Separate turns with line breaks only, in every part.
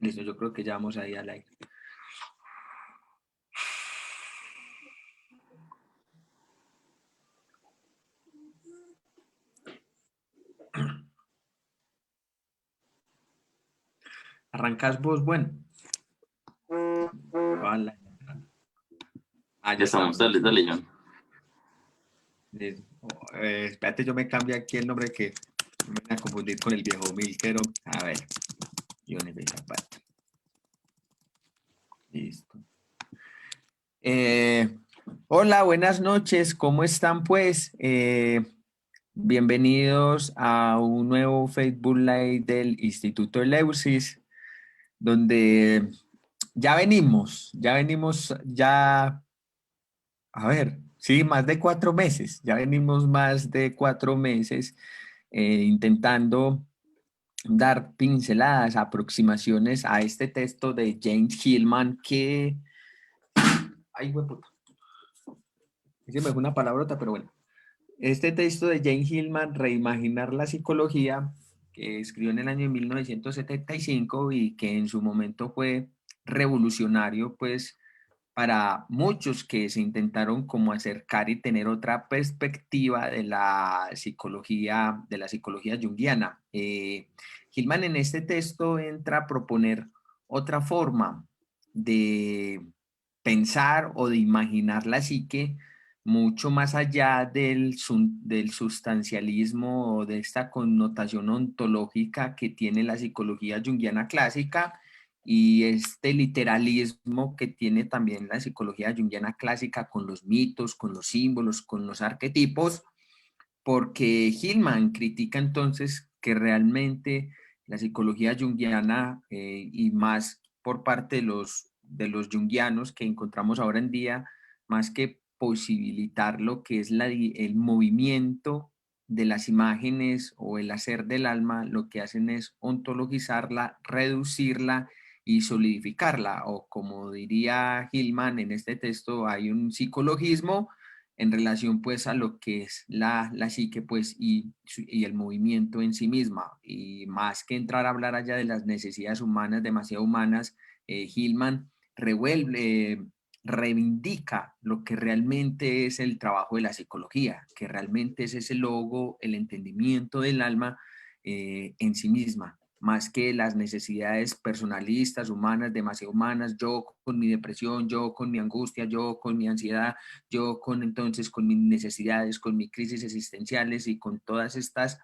Listo, yo creo que ya vamos ahí al aire. ¿Arrancás vos? Bueno. Vale. Ah,
Ya
ya
estamos,
estamos.
dale, dale, John.
Listo. Espérate, yo me cambio aquí el nombre que me voy a confundir con el viejo Milkero. A ver, Johnny Zapata. Listo. Hola, buenas noches, ¿cómo están pues? Bienvenidos a un nuevo Facebook Live del Instituto Eleusis, donde a ver, sí, más de 4 meses, ya venimos más de 4 meses intentando dar pinceladas, aproximaciones a este texto de James Hillman que... Ay, hueputa. Se me fue una palabrota, pero bueno. Este texto de James Hillman, Reimaginar la psicología, que escribió en el año 1975 y que en su momento fue revolucionario, pues, para muchos que se intentaron como acercar y tener otra perspectiva de la psicología junguiana. Hillman en este texto entra a proponer otra forma de pensar o de imaginar la psique mucho más allá del sustancialismo o de esta connotación ontológica que tiene la psicología junguiana clásica y este literalismo que tiene también la psicología junguiana clásica con los mitos, con los símbolos, con los arquetipos, porque Hillman critica entonces que realmente la psicología junguiana y más por parte de los junguianos que encontramos ahora en día, más que posibilitar lo que es el movimiento de las imágenes o el hacer del alma, lo que hacen es ontologizarla, reducirla y solidificarla, o como diría Hillman en este texto, hay un psicologismo en relación pues a lo que es la psique pues y el movimiento en sí misma, y más que entrar a hablar allá de las necesidades humanas, demasiado humanas, Hillman revuelve, reivindica lo que realmente es el trabajo de la psicología, que realmente es ese logo, el entendimiento del alma en sí misma, más que las necesidades personalistas, humanas, demasiado humanas, yo con mi depresión, yo con mi angustia, yo con mi ansiedad, yo con mis necesidades, con mis crisis existenciales y con todas estas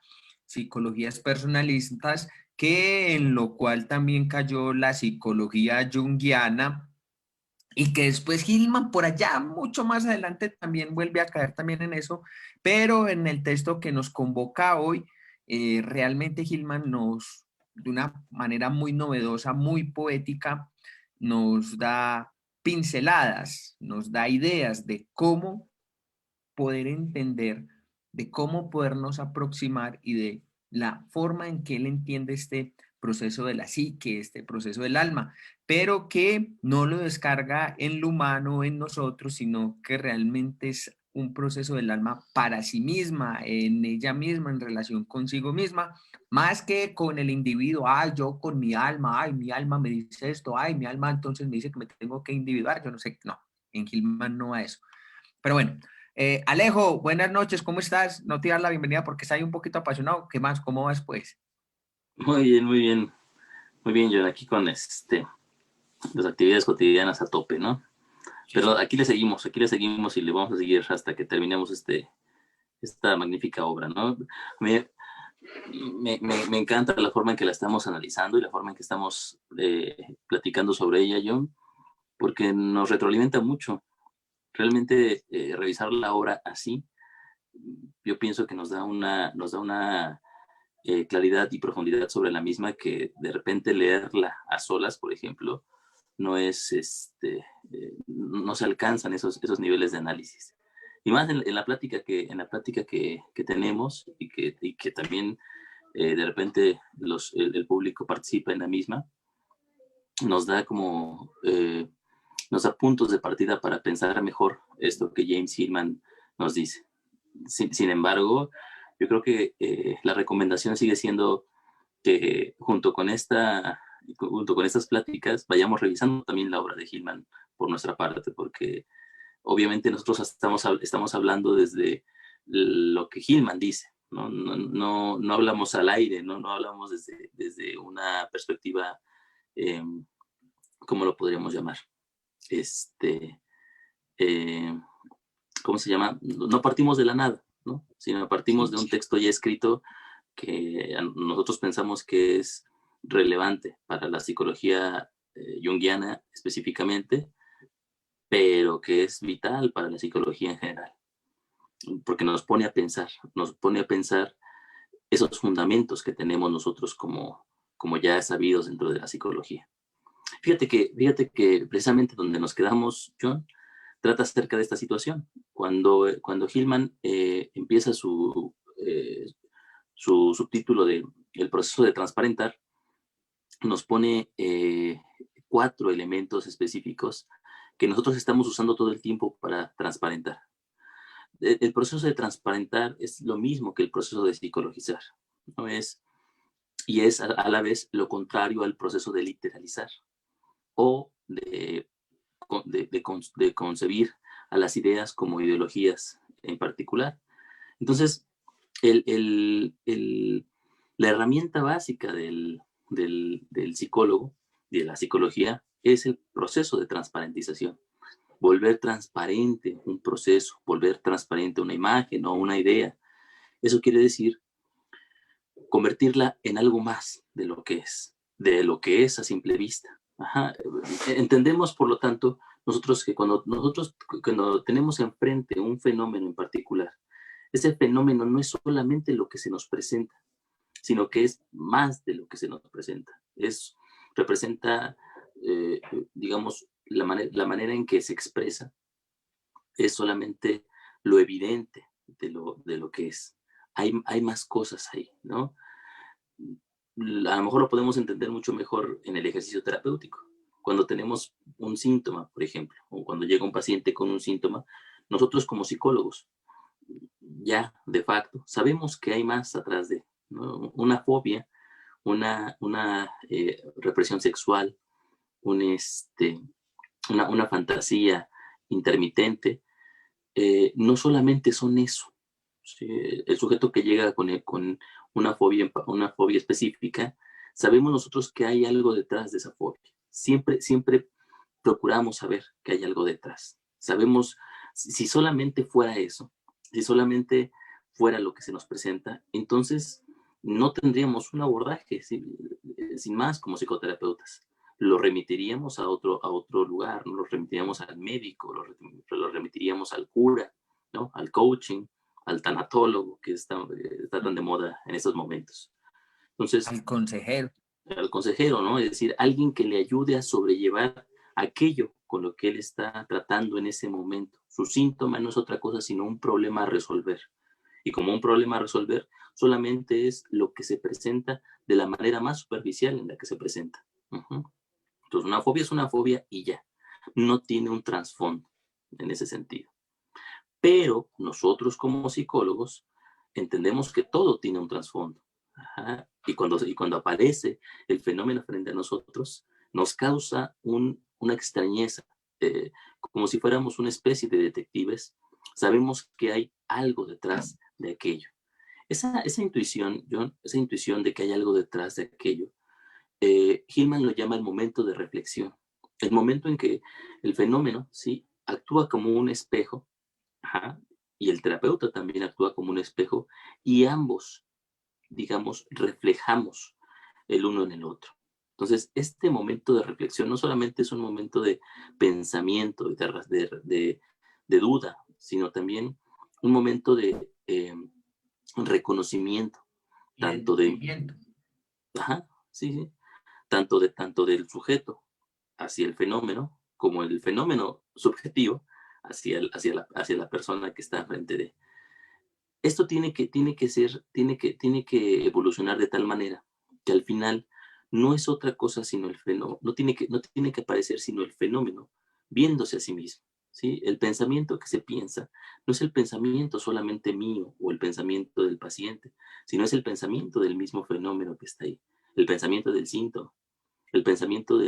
psicologías personalistas, que en lo cual también cayó la psicología junguiana y que después Hillman por allá mucho más adelante también vuelve a caer también en eso, pero en el texto que nos convoca hoy, realmente Hillman nos, de una manera muy novedosa, muy poética, nos da pinceladas, nos da ideas de cómo poder entender, de cómo podernos aproximar y de la forma en que él entiende este proceso de la psique, este proceso del alma, pero que no lo descarga en lo humano, en nosotros, sino que realmente es un proceso del alma para sí misma, en ella misma, en relación consigo misma, más que con el individuo, ay, yo con mi alma, ay, mi alma me dice esto, ay, mi alma entonces me dice que me tengo que individuar, yo no sé, no, en Gilman no a eso. Pero bueno, Alejo, buenas noches, ¿cómo estás? No te das la bienvenida porque estás ahí un poquito apasionado. ¿Qué más? ¿Cómo vas, pues?
Muy bien, muy bien. Muy bien, John, aquí con las actividades cotidianas a tope, ¿no?
Sí,
Pero
sí.
aquí le seguimos y le vamos a seguir hasta que terminemos esta magnífica obra, ¿no? Me, me encanta la forma en que la estamos analizando y la forma en que estamos platicando sobre ella, John, porque nos retroalimenta mucho. Realmente revisar la obra así, yo pienso que nos da una claridad y profundidad sobre la misma que de repente leerla a solas, por ejemplo, no es, no se alcanzan esos niveles de análisis. Y más en la plática que tenemos y que también de repente el público participa en la misma, nos da como, nos da puntos de partida para pensar mejor esto que James Hillman nos dice. Sin embargo, yo creo que la recomendación sigue siendo que junto con junto con estas pláticas, vayamos revisando también la obra de Hillman por nuestra parte, porque obviamente nosotros estamos hablando desde lo que Hillman dice, ¿no? No hablamos al aire, no hablamos desde una perspectiva, eh, ¿cómo lo podríamos llamar? Este, eh, ¿Cómo se llama? No partimos de la nada, ¿no? Sino partimos
Sí,
de un texto ya escrito que nosotros pensamos que es relevante para la psicología junguiana específicamente, pero que es vital para la psicología en general, porque nos pone a pensar esos fundamentos que tenemos nosotros como ya sabidos dentro de la psicología. Fíjate que precisamente donde nos quedamos, John, trata acerca de esta situación. Cuando Hillman empieza su subtítulo de El proceso de transparentar, nos pone 4 elementos específicos que nosotros estamos usando todo el tiempo para transparentar. El proceso de transparentar es lo mismo que el proceso de psicologizar, ¿no? Y es a la vez lo contrario al proceso de literalizar o de concebir a las ideas como ideologías en particular. Entonces, el, el, el, la herramienta básica del psicólogo, de la psicología, es el proceso de transparentización. Volver transparente un proceso, volver transparente una imagen o una idea. Eso quiere decir convertirla en algo más de lo que es a simple vista. Ajá. Entendemos, por lo tanto, nosotros que cuando tenemos enfrente un fenómeno en particular, ese fenómeno no es solamente lo que se nos presenta, sino que es más de lo que se nos presenta. Representa, eh, digamos, la manera en que se expresa es solamente lo evidente de lo que es. Hay más cosas ahí, ¿no? A lo mejor lo podemos entender mucho mejor en el ejercicio terapéutico. Cuando tenemos un síntoma, por ejemplo, o cuando llega un paciente con un síntoma, nosotros como psicólogos, ya de facto, sabemos que hay más atrás de, ¿no? Una fobia, una represión sexual, un, una fantasía intermitente, no solamente son eso. ¿Sí? El sujeto que llega con una fobia específica, sabemos nosotros que hay algo detrás de esa fobia. Siempre procuramos saber que hay algo detrás. Sabemos, si solamente fuera eso, si solamente fuera lo que se nos presenta, entonces no tendríamos un abordaje sin más como psicoterapeutas. Lo remitiríamos a otro lugar, ¿no? Lo remitiríamos al médico, lo remitiríamos al cura, ¿no? Al coaching, al tanatólogo, que está tan de moda en estos momentos. Entonces,
al consejero.
al consejero, ¿no? Es decir, alguien que le ayude a sobrellevar aquello con lo que él está tratando en ese momento. Su síntoma no es otra cosa sino un problema a resolver. Y como un problema a resolver, solamente es lo que se presenta de la manera más superficial en la que se presenta. Entonces, una fobia es una fobia y ya. No tiene un trasfondo en ese sentido. Pero nosotros como psicólogos entendemos que todo tiene un trasfondo. Ajá. Y cuando aparece el fenómeno frente a nosotros, nos causa una extrañeza, como si fuéramos una especie de detectives. Sabemos que hay algo detrás de aquello. Esa intuición, John, esa intuición de que hay algo detrás de aquello, Hillman lo llama el momento de reflexión. El momento en que el fenómeno, ¿sí?, actúa como un espejo. Ajá, y el terapeuta también actúa como un espejo y ambos, digamos, reflejamos el uno en el otro. Entonces, este momento de reflexión no solamente es un momento de pensamiento, de duda, sino también un momento de reconocimiento,
Y de
tanto de,
entendimiento.
ajá, sí, sí, tanto del sujeto hacia el fenómeno, como el fenómeno subjetivo hacia la persona que está frente de. Esto tiene que evolucionar de tal manera que al final no es otra cosa sino el fenómeno, no tiene que aparecer sino el fenómeno viéndose a sí mismo. ¿Sí? El pensamiento que se piensa no es el pensamiento solamente mío o el pensamiento del paciente, sino es el pensamiento del mismo fenómeno que está ahí, el pensamiento del síntoma. el pensamiento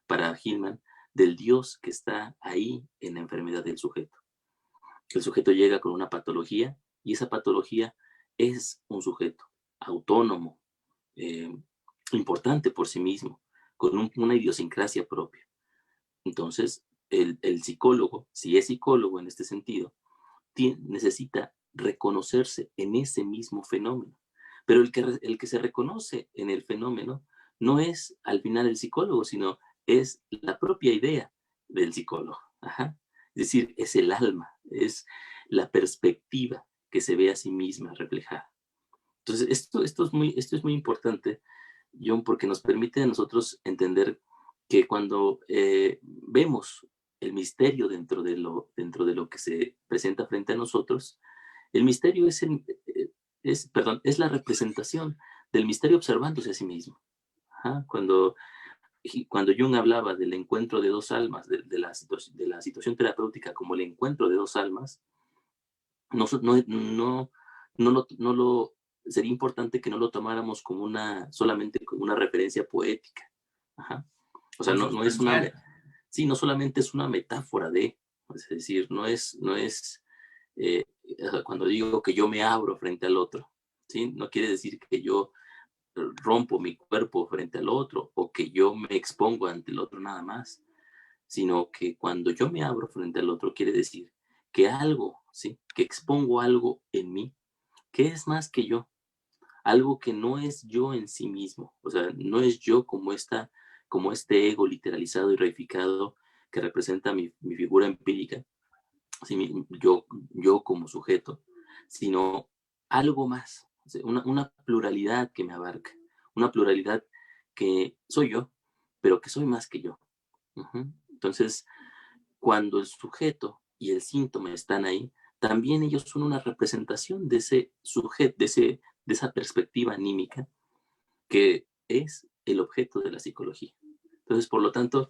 para Hillman, del Dios que está ahí en la enfermedad del sujeto. El sujeto llega con una patología y esa patología es un sujeto autónomo, eh, importante por sí mismo, con una idiosincrasia propia. Entonces, el psicólogo, si es psicólogo en este sentido, necesita reconocerse en ese mismo fenómeno. Pero el que se reconoce en el fenómeno no es al final el psicólogo, sino es la propia idea del psicólogo. Ajá. Es decir, es el alma, es la perspectiva que se ve a sí misma reflejada. Entonces, esto es muy importante, John, porque nos permite a nosotros entender que cuando vemos el misterio dentro de lo que se presenta frente a nosotros, el misterio es la representación del misterio observándose a sí mismo. Ajá. Cuando Jung hablaba del encuentro de dos almas, de la situación terapéutica como el encuentro de dos almas, no, no lo, sería importante que no lo tomáramos como solamente como una referencia poética. Ajá. O sea, no es
Consustancial.
sí, no solamente es una metáfora es decir, no es eh, cuando digo que yo me abro frente al otro, ¿sí? No quiere decir que yo rompo mi cuerpo frente al otro o que yo me expongo ante el otro nada más, sino que cuando yo me abro frente al otro quiere decir que algo, ¿sí? Que expongo algo en mí, que es más que yo, algo que no es yo en sí mismo, o sea, no es yo como este ego literalizado y reificado que representa mi figura empírica, ¿sí? Yo como sujeto, sino algo más, o sea, una pluralidad que me abarca, una pluralidad que soy yo, pero que soy más que yo. Ujú. Entonces, cuando el sujeto y el síntoma están ahí, también ellos son una representación de ese sujeto, de esa perspectiva anímica que es el objeto de la psicología. Entonces, por lo tanto,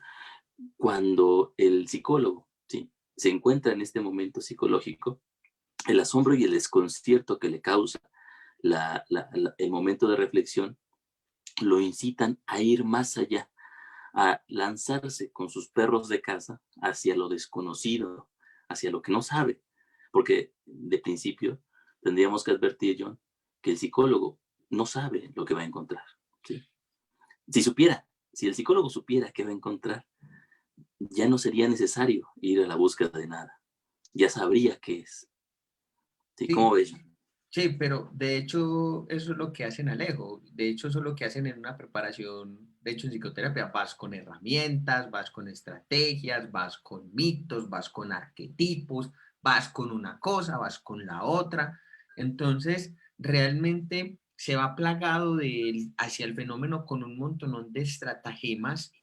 cuando el psicólogo, ¿sí?, se encuentra en este momento psicológico, el asombro y el desconcierto que le causa el momento de reflexión lo incitan a ir más allá, a lanzarse con sus perros de casa hacia lo desconocido, hacia lo que no sabe. Porque de principio tendríamos que advertir, John, que el psicólogo no sabe lo que va a encontrar. ¿Sí? Si el psicólogo supiera qué va a encontrar, ya no sería necesario ir a la búsqueda de nada. Ya sabría qué es. ¿Sí? ¿Cómo
Sí,
ves?
sí, pero de hecho eso es lo que hacen Alejo. De hecho eso es lo que hacen en una preparación. De hecho en psicoterapia vas con herramientas, vas con estrategias, vas con mitos, vas con arquetipos, vas con una cosa, vas con la otra. Entonces realmente se va plagado hacia el fenómeno con un montón de estratagemas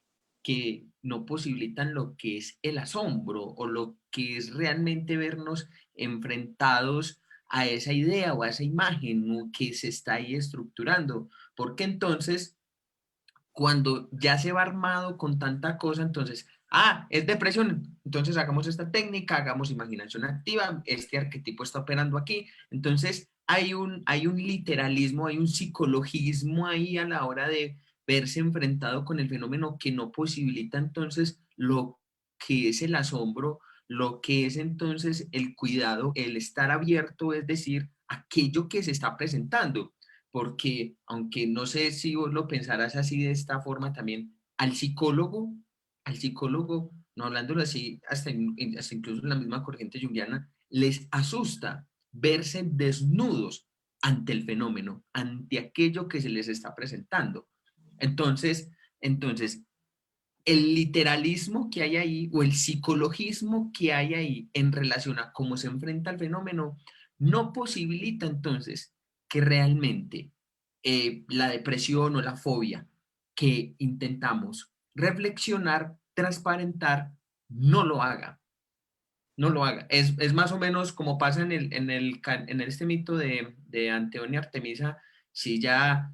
que no posibilitan lo que es el asombro o lo que es realmente vernos enfrentados a esa idea o a esa imagen que se está ahí estructurando, porque entonces cuando ya se va armado con tanta cosa, entonces, es depresión, entonces hagamos esta técnica, hagamos imaginación activa, este arquetipo está operando aquí, entonces hay un literalismo, hay un psicologismo ahí a la hora de verse enfrentado con el fenómeno que no posibilita entonces lo que es el asombro, lo que es entonces el cuidado, el estar abierto, es decir, aquello que se está presentando porque aunque no sé si vos lo pensarás así de esta forma también, al psicólogo, no hablándolo así, hasta incluso en la misma corriente junguiana, les asusta verse desnudos ante el fenómeno, ante aquello que se les está presentando. Entonces, el literalismo que hay ahí o el psicologismo que hay ahí en relación a cómo se enfrenta al fenómeno no posibilita entonces que realmente la depresión o la fobia que intentamos reflexionar, transparentar, no lo haga. No lo haga. Es más o menos como pasa en este mito de Anteón y Artemisa. Si ya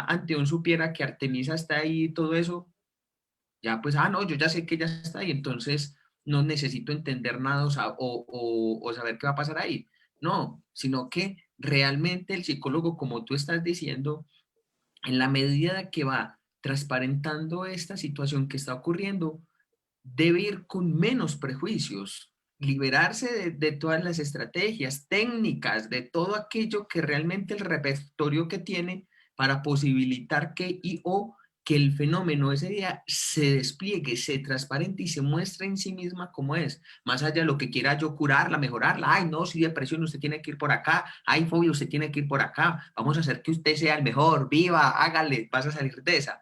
Anteón supiera que Artemisa está ahí y todo eso, ya pues, no, yo ya sé que ya está ahí, entonces no necesito entender nada o saber qué va a pasar ahí. No, sino que realmente el psicólogo, como tú estás diciendo, en la medida que va transparentando esta situación que está ocurriendo, debe ir con menos prejuicios, liberarse de todas las estrategias técnicas, de todo aquello que realmente el repertorio que tiene para posibilitar que y o que el fenómeno ese día se despliegue, se transparente y se muestre en sí misma como es, más allá de lo que quiera yo curarla, mejorarla. Ay, no, si depresión usted tiene que ir por acá, hay fobia usted tiene que ir por acá, vamos a hacer que usted sea el mejor, viva, hágale, vas a salir de esa.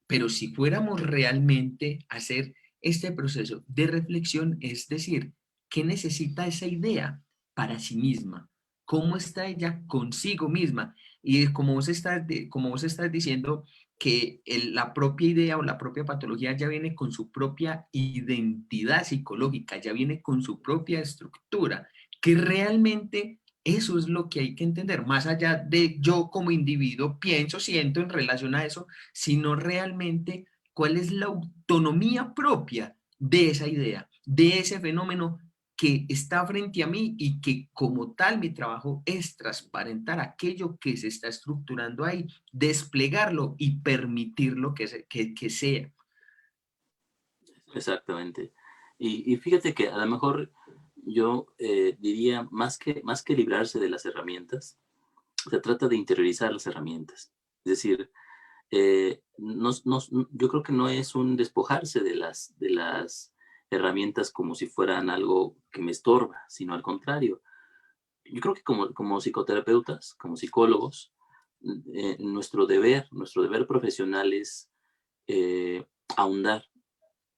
Pero si fuéramos realmente a hacer este proceso de reflexión, es decir, ¿qué necesita esa idea para sí misma? ¿Cómo está ella consigo misma? Y como vos estás diciendo que la propia idea o la propia patología ya viene con su propia identidad psicológica, ya viene con su propia estructura, que realmente eso es lo que hay que entender, más allá de yo como individuo pienso, siento en relación a eso, sino realmente cuál es la autonomía propia de esa idea, de ese fenómeno que está frente a mí y que como tal mi trabajo es transparentar aquello que se está estructurando ahí, desplegarlo y permitirlo que sea.
Exactamente. Y fíjate que a lo mejor yo diría, más que librarse de las herramientas, se trata de interiorizar las herramientas. Es decir, yo creo que no es un despojarse de las herramientas como si fueran algo que me estorba, sino al contrario. Yo creo que como psicoterapeutas, como psicólogos, nuestro deber profesional es ahondar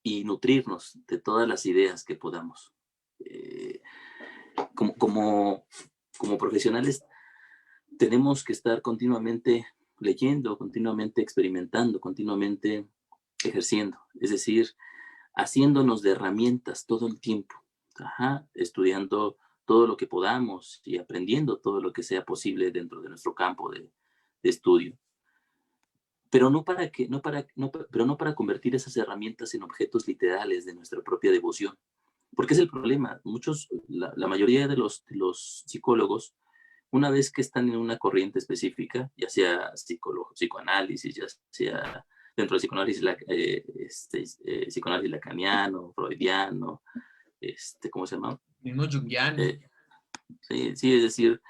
y nutrirnos de todas las ideas que podamos. Eh, como, como, como profesionales tenemos que estar continuamente leyendo, continuamente experimentando, continuamente ejerciendo, es decir, haciéndonos de herramientas todo el tiempo, ajá, estudiando todo lo que podamos y aprendiendo todo lo que sea posible dentro de nuestro campo de estudio. Pero no para que, no para, no, pero no para convertir esas herramientas en objetos literales de nuestra propia devoción. Porque es el problema. La mayoría de los psicólogos, una vez que están en una corriente específica, ya sea psicoanálisis, ya sea dentro del psicoanálisis, psicoanálisis lacaniano, freudiano, ¿cómo se llama?
Mismo Jungiano.
Eh, sí, sí, es decir,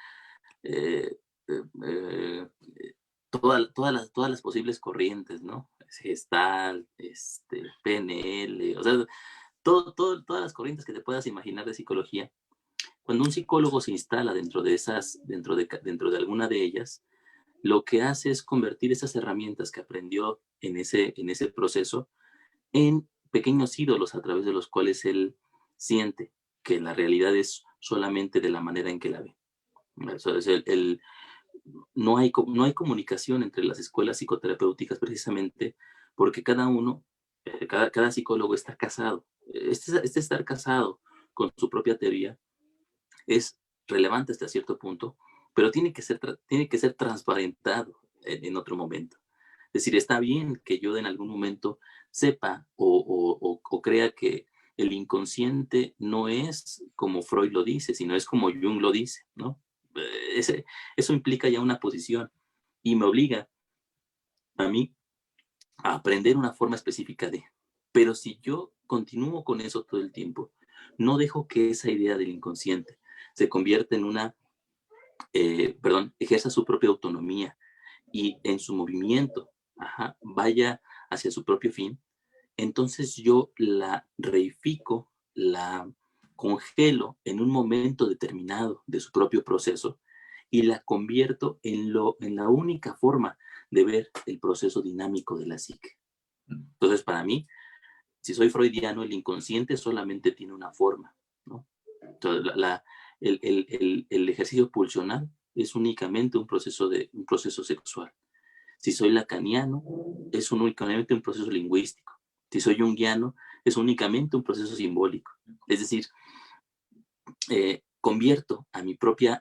eh, eh, eh, todas las posibles corrientes, ¿no? Gestalt, PNL, o sea, todas las corrientes que te puedas imaginar de psicología. Cuando un psicólogo se instala dentro de alguna de ellas, lo que hace es convertir esas herramientas que aprendió en ese proceso en pequeños ídolos a través de los cuales él siente que la realidad es solamente de la manera en que la ve. Eso es no hay comunicación entre las escuelas psicoterapéuticas precisamente porque cada psicólogo está casado. Estar casado con su propia teoría es relevante hasta cierto punto, pero tiene que ser transparentado en otro momento. Es decir, está bien que yo en algún momento sepa o crea que el inconsciente no es como Freud lo dice, sino es como Jung lo dice, ¿no? Eso implica ya una posición y me obliga a mí a aprender una forma específica de. Pero si yo continúo con eso todo el tiempo, no dejo que esa idea del inconsciente se convierta en ejerza su propia autonomía y en su movimiento, ajá, vaya hacia su propio fin, entonces yo la reifico, la congelo en un momento determinado de su propio proceso y la convierto en la única forma de ver el proceso dinámico de la psique. Entonces, para mí, si soy freudiano, el inconsciente solamente tiene una forma, ¿no? Entonces, el ejercicio pulsional es únicamente un proceso sexual. Si soy lacaniano, es únicamente un proceso lingüístico. Si soy junguiano, es únicamente un proceso simbólico. Es decir, convierto a mi propia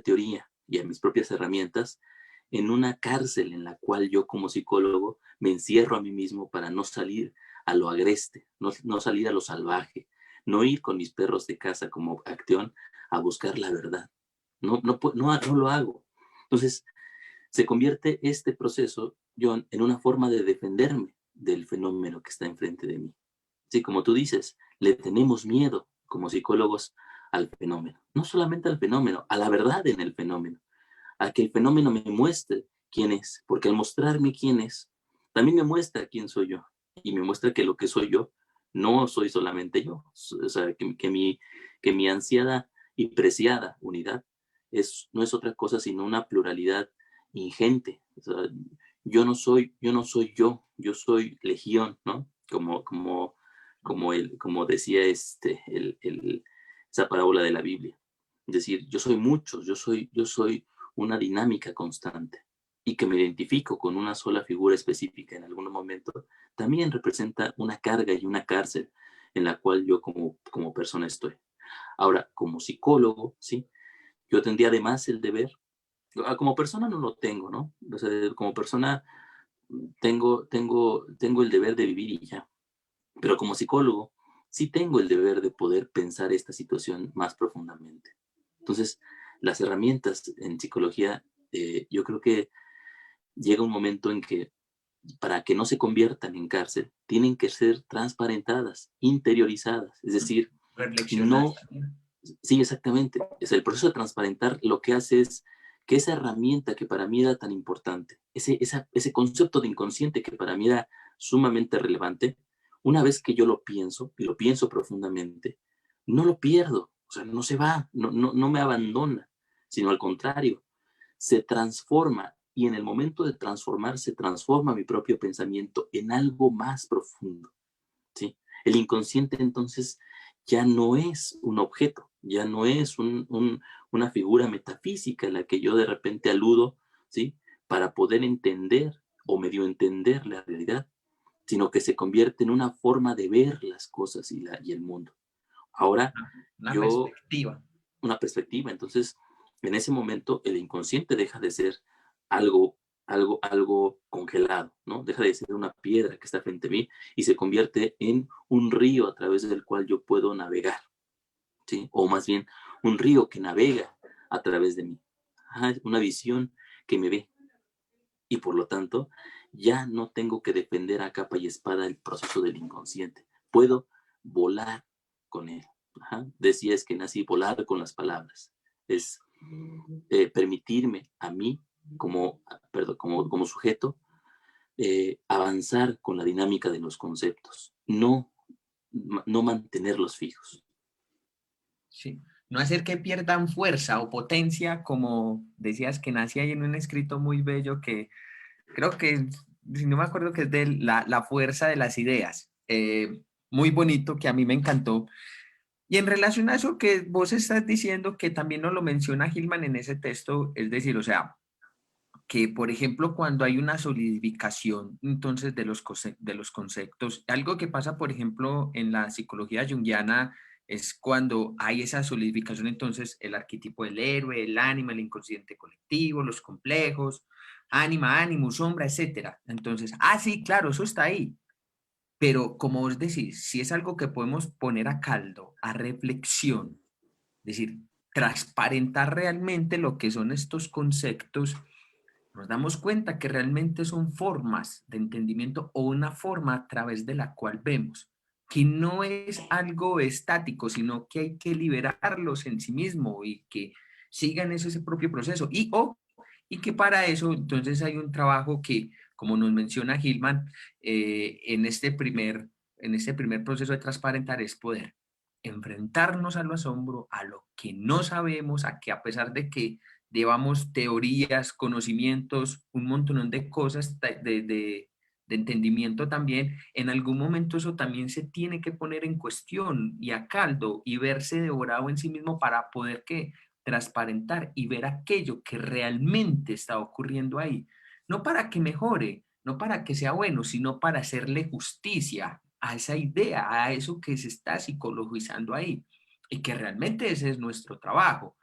teoría y a mis propias herramientas en una cárcel en la cual yo como psicólogo me encierro a mí mismo para no salir a lo agreste, no salir a lo salvaje, no ir con mis perros de casa como acción a buscar la verdad. No lo hago. Entonces, se convierte este proceso yo en una forma de defenderme del fenómeno que está enfrente de mí. Sí, como tú dices, le tenemos miedo como psicólogos al fenómeno. No solamente al fenómeno, a la verdad en el fenómeno. A que el fenómeno me muestre quién es. Porque al mostrarme quién es, también me muestra quién soy yo. Y me muestra que lo que soy yo no soy solamente yo. O sea, que mi ansiada y preciada unidad no es otra cosa sino una pluralidad ingente. O sea, yo no soy yo soy legión, ¿no? Como decía esa parábola de la Biblia. Es decir, yo soy muchos, yo soy una dinámica constante y que me identifico con una sola figura específica en algún momento, también representa una carga y una cárcel en la cual yo como persona estoy. Ahora, como psicólogo, ¿sí? Yo tendría además el deber, como persona no lo tengo, ¿no? O sea, como persona tengo el deber de vivir y ya. Pero como psicólogo, sí tengo el deber de poder pensar esta situación más profundamente. Entonces, las herramientas en psicología, yo creo que llega un momento en que para que no se conviertan en cárcel, tienen que ser transparentadas, interiorizadas. Es decir,
Reflexionar
no,
también.
sí, exactamente. Es el proceso de transparentar lo que hace es que esa herramienta que para mí era tan importante, ese concepto de inconsciente que para mí era sumamente relevante, una vez que yo lo pienso, y lo pienso profundamente, no lo pierdo, o sea, no se va, no me abandona, sino al contrario, se transforma y en el momento de transformar se transforma mi propio pensamiento en algo más profundo, ¿sí? El inconsciente entonces ya no es un objeto, ya no es una figura metafísica en la que yo de repente aludo, ¿sí? Para poder entender o medio entender la realidad, sino que se convierte en una forma de ver las cosas y el mundo. Ahora
Una
yo
perspectiva.
una perspectiva. Entonces, en ese momento, el inconsciente deja de ser algo, algo congelado, ¿no? Deja de ser una piedra que está frente a mí y se convierte en un río a través del cual yo puedo navegar, ¿sí? O más bien, un río que navega a través de mí. Ajá, una visión que me ve. Y por lo tanto, ya no tengo que defender a capa y espada el proceso del inconsciente. Puedo volar con él. Ajá. Decías que nací volar con las palabras. Es permitirme a mí, como sujeto, avanzar con la dinámica de los conceptos, no mantenerlos fijos.
Sí. No hacer que pierdan fuerza o potencia, como decías que nace ahí en un escrito muy bello que creo que, si no me acuerdo, que es de la fuerza de las ideas. Muy bonito, que a mí me encantó. Y en relación a eso que vos estás diciendo, que también nos lo menciona Hillman en ese texto, es decir, o sea, que por ejemplo cuando hay una solidificación entonces de los conceptos, algo que pasa por ejemplo en la psicología junguiana es cuando hay esa solidificación entonces el arquetipo del héroe, el ánima, el inconsciente colectivo, los complejos, ánima, ánimo, sombra, etcétera. Entonces, sí, claro, eso está ahí, pero como vos decís, si es algo que podemos poner a caldo, a reflexión, es decir, transparentar realmente lo que son estos conceptos, nos damos cuenta que realmente son formas de entendimiento o una forma a través de la cual vemos, que no es algo estático, sino que hay que liberarlos en sí mismo y que sigan ese propio proceso. Y que para eso entonces hay un trabajo que, como nos menciona Gilman, en este primer proceso de transparentar es poder enfrentarnos al asombro, a lo que no sabemos, a que a pesar de que llevamos teorías, conocimientos, un montón de cosas de entendimiento también, en algún momento eso también se tiene que poner en cuestión y a caldo y verse devorado en sí mismo para poder que transparentar y ver aquello que realmente está ocurriendo ahí. No para que mejore, no para que sea bueno, sino para hacerle justicia a esa idea, a eso que se está psicologizando ahí. Y que realmente ese es nuestro trabajo.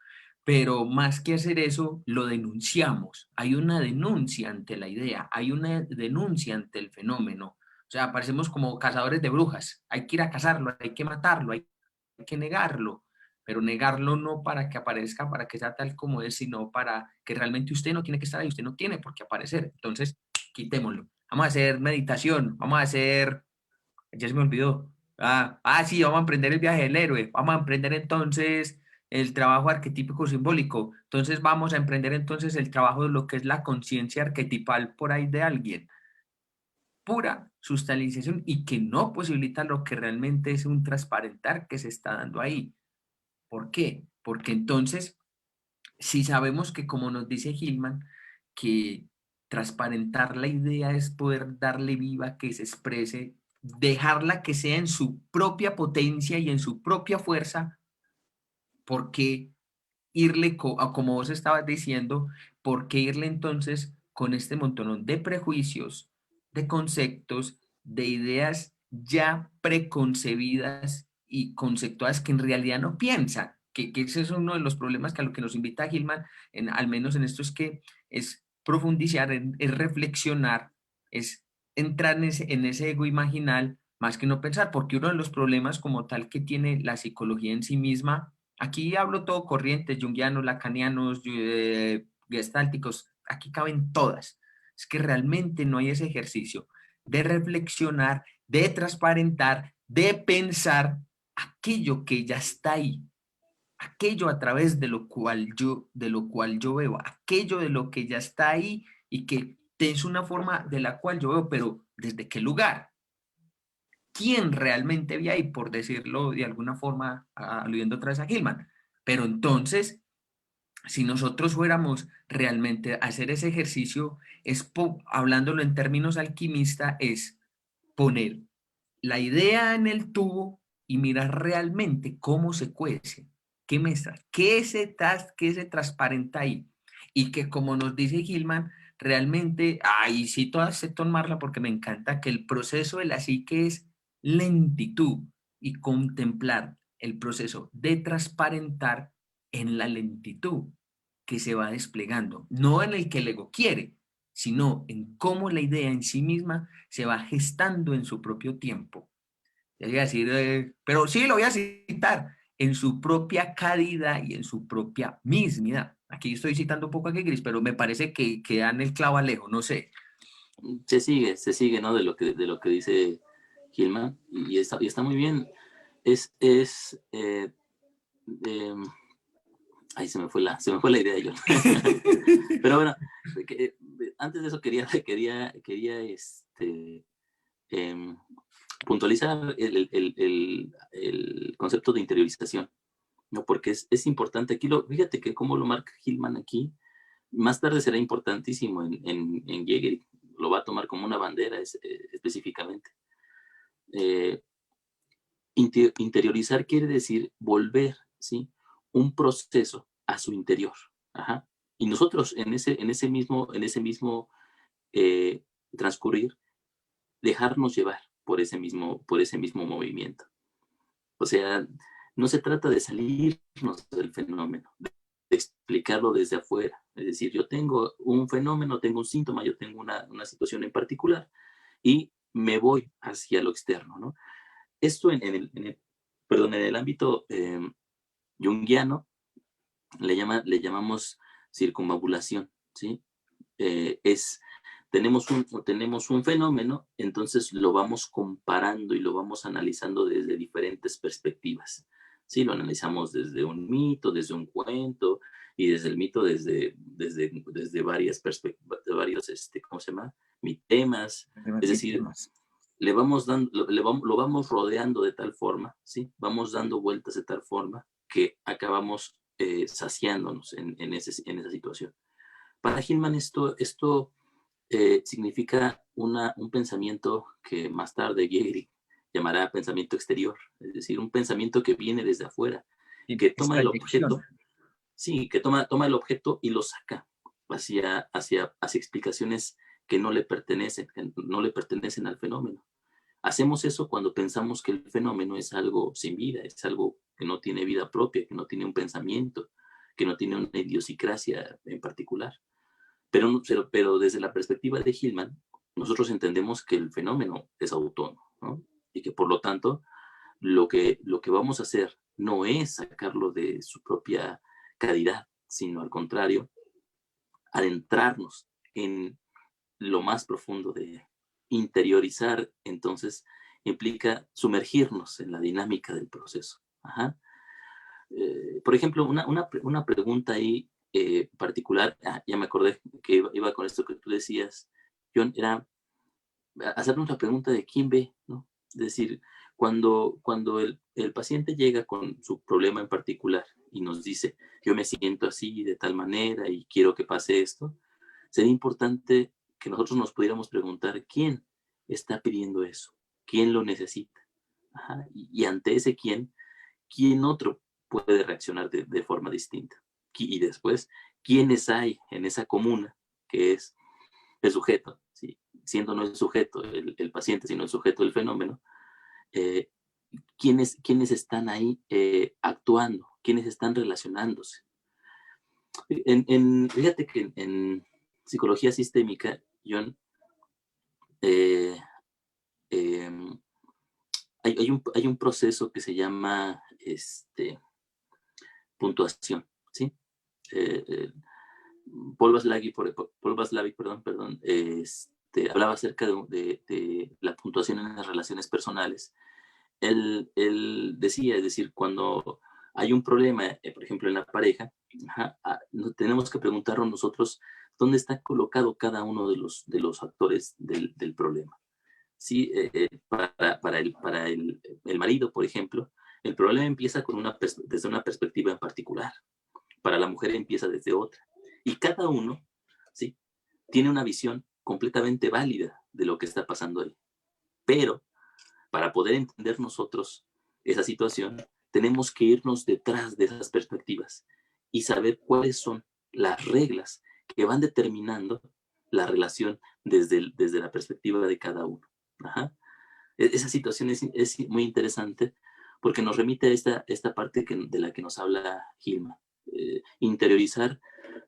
Pero más que hacer eso, lo denunciamos. Hay una denuncia ante la idea, hay una denuncia ante el fenómeno. O sea, parecemos como cazadores de brujas. Hay que ir a cazarlo, hay que matarlo, hay que negarlo, pero negarlo no para que aparezca, para que sea tal como es, sino para que realmente usted no tiene que estar ahí, usted no tiene por qué aparecer. Entonces, quitémoslo. Vamos a hacer meditación, vamos a hacer, ya se me olvidó. Sí, vamos a emprender el viaje del héroe, vamos a emprender entonces el trabajo arquetípico simbólico, entonces vamos a emprender entonces el trabajo de lo que es la conciencia arquetipal por ahí de alguien, pura sustancialización y que no posibilita lo que realmente es un transparentar que se está dando ahí. ¿Por qué? Porque entonces, si sabemos que como nos dice Hillman, que transparentar la idea es poder darle viva, que se exprese, dejarla que sea en su propia potencia y en su propia fuerza, ¿por qué irle, como vos estabas diciendo, por qué irle entonces con este montón de prejuicios, de conceptos, de ideas ya preconcebidas y conceptuadas que en realidad no piensan? Que ese es uno de los problemas que a lo que nos invita Gilman, al menos en esto, es que es profundizar, es reflexionar, es entrar en ese ego imaginal más que no pensar, porque uno de los problemas como tal que tiene la psicología en sí misma. Aquí hablo todo corriente, junguianos, lacanianos, gestálticos, aquí caben todas. Es que realmente no hay ese ejercicio de reflexionar, de transparentar, de pensar aquello que ya está ahí, aquello a través de lo cual yo veo, aquello de lo que ya está ahí y que es una forma de la cual yo veo, pero ¿desde qué lugar? ¿Quién realmente vi ahí, por decirlo de alguna forma, aludiendo otra vez a Gilman? Pero entonces, si nosotros fuéramos realmente a hacer ese ejercicio, hablándolo en términos alquimista, es poner la idea en el tubo y mirar realmente cómo se cuece, qué mezcla, qué se transparenta ahí. Y que como nos dice Gilman, realmente, ahí sí todas sé tomarla porque me encanta que el proceso de la psique es lentitud y contemplar el proceso de transparentar en la lentitud que se va desplegando, no en el que el ego quiere, sino en cómo la idea en sí misma se va gestando en su propio tiempo. Ya iba a decir, pero sí lo voy a citar, en su propia calidad y en su propia mismidad. Aquí estoy citando un poco a Gris, pero me parece que dan el clavo Alejo, no sé.
Se sigue, ¿no? De lo que dice Gilman, y está muy bien. Es eh, Ahí se me fue la idea yo. Pero bueno, antes de eso quería em, puntualizar el concepto de interiorización, ¿no? Porque es importante. Fíjate que como lo marca Hillman aquí, más tarde será importantísimo en Jäger, lo va a tomar como una bandera específicamente. Eh, Interiorizar quiere decir volver, ¿sí? Un proceso a su interior. Ajá. Y nosotros en ese mismo eh, transcurrir, dejarnos llevar por ese mismo movimiento. O sea, no se trata de salirnos del fenómeno, de explicarlo desde afuera. Es decir, yo tengo un fenómeno, tengo un síntoma, yo tengo una situación en particular y me voy hacia lo externo, ¿no? Esto en el ámbito junguiano le llamamos circunvabulación, ¿sí? Es, tenemos un fenómeno, entonces lo vamos comparando y lo vamos analizando desde diferentes perspectivas, ¿sí? Lo analizamos desde un mito, desde un cuento, y desde el mito desde varias perspectivas, varios, ¿cómo se llama? Mitemas, es decir, le vamos dando, lo vamos rodeando de tal forma, ¿sí? Vamos dando vueltas de tal forma que acabamos saciándonos en esa situación. Para Hillman esto significa un pensamiento que más tarde Gehrig llamará pensamiento exterior, es decir, un pensamiento que viene desde afuera,
Sí,
que toma el
extrayección.
objeto, sí, que toma el objeto y lo saca hacia explicaciones que no le pertenecen al fenómeno. Hacemos eso cuando pensamos que el fenómeno es algo sin vida, es algo que no tiene vida propia, que no tiene un pensamiento, que no tiene una idiosincrasia en particular. Pero desde la perspectiva de Hillman, nosotros entendemos que el fenómeno es autónomo, ¿no? Y que por lo tanto lo que vamos a hacer no es sacarlo de su propia calidad, sino al contrario, adentrarnos lo más profundo de interiorizar, entonces implica sumergirnos en la dinámica del proceso. Ajá. Por ejemplo, una pregunta ahí particular, ya me acordé que iba con esto que tú decías, John, era hacernos la pregunta de quién ve, ¿no? Es decir, cuando el paciente llega con su problema en particular y nos dice, yo me siento así de tal manera y quiero que pase esto, sería importante que nosotros nos pudiéramos preguntar quién está pidiendo eso, quién lo necesita. Ajá. Y ante ese quién otro puede reaccionar de forma distinta. Y después, quiénes hay en esa comuna que es el sujeto, ¿sí? Siendo no el sujeto el paciente, sino el sujeto del fenómeno, eh, quiénes están ahí actuando, quiénes están relacionándose. Fíjate que en psicología sistémica, John, eh, eh, hay un proceso que se llama puntuación, ¿sí? Eh, eh, Paul Vaslavic, perdón, hablaba acerca de la puntuación en las relaciones personales. Él decía, es decir, cuando hay un problema, por ejemplo, en la pareja, tenemos que preguntarnos nosotros dónde está colocado cada uno de los actores del problema. ¿Sí? Para el marido, por ejemplo, el problema empieza desde una perspectiva en particular. Para la mujer empieza desde otra. Y cada uno, ¿sí? Tiene una visión completamente válida de lo que está pasando ahí. Pero para poder entender nosotros esa situación, tenemos que irnos detrás de esas perspectivas y saber cuáles son las reglas que van determinando la relación desde la perspectiva de cada uno. Ajá. Esa situación es muy interesante porque nos remite a esta parte de la que nos habla Gilma. Interiorizar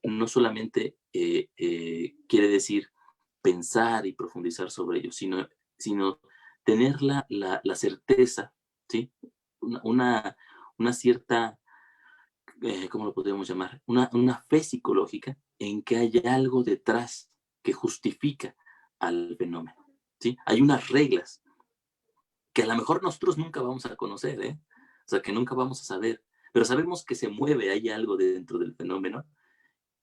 no solamente quiere decir pensar y profundizar sobre ello, sino tener la certeza, ¿sí? Una cierta, ¿cómo lo podríamos llamar? Una fe psicológica en que hay algo detrás que justifica al fenómeno, ¿sí? Hay unas reglas que a lo mejor nosotros nunca vamos a conocer, ¿eh? O sea, que nunca vamos a saber, pero sabemos que se mueve, hay algo dentro del fenómeno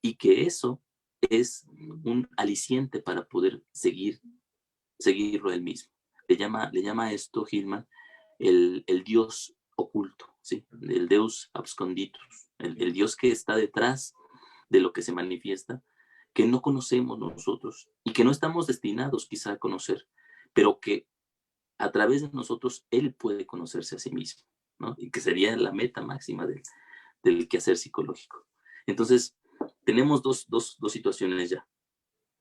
y que eso es un aliciente para poder seguirlo él mismo. Le llama a esto Hillman el Dios oculto, ¿sí? El Deus absconditus, el Dios que está detrás de lo que se manifiesta, que no conocemos nosotros y que no estamos destinados quizá a conocer, pero que a través de nosotros él puede conocerse a sí mismo, ¿no? Y que sería la meta máxima del quehacer psicológico. Entonces, tenemos dos situaciones ya.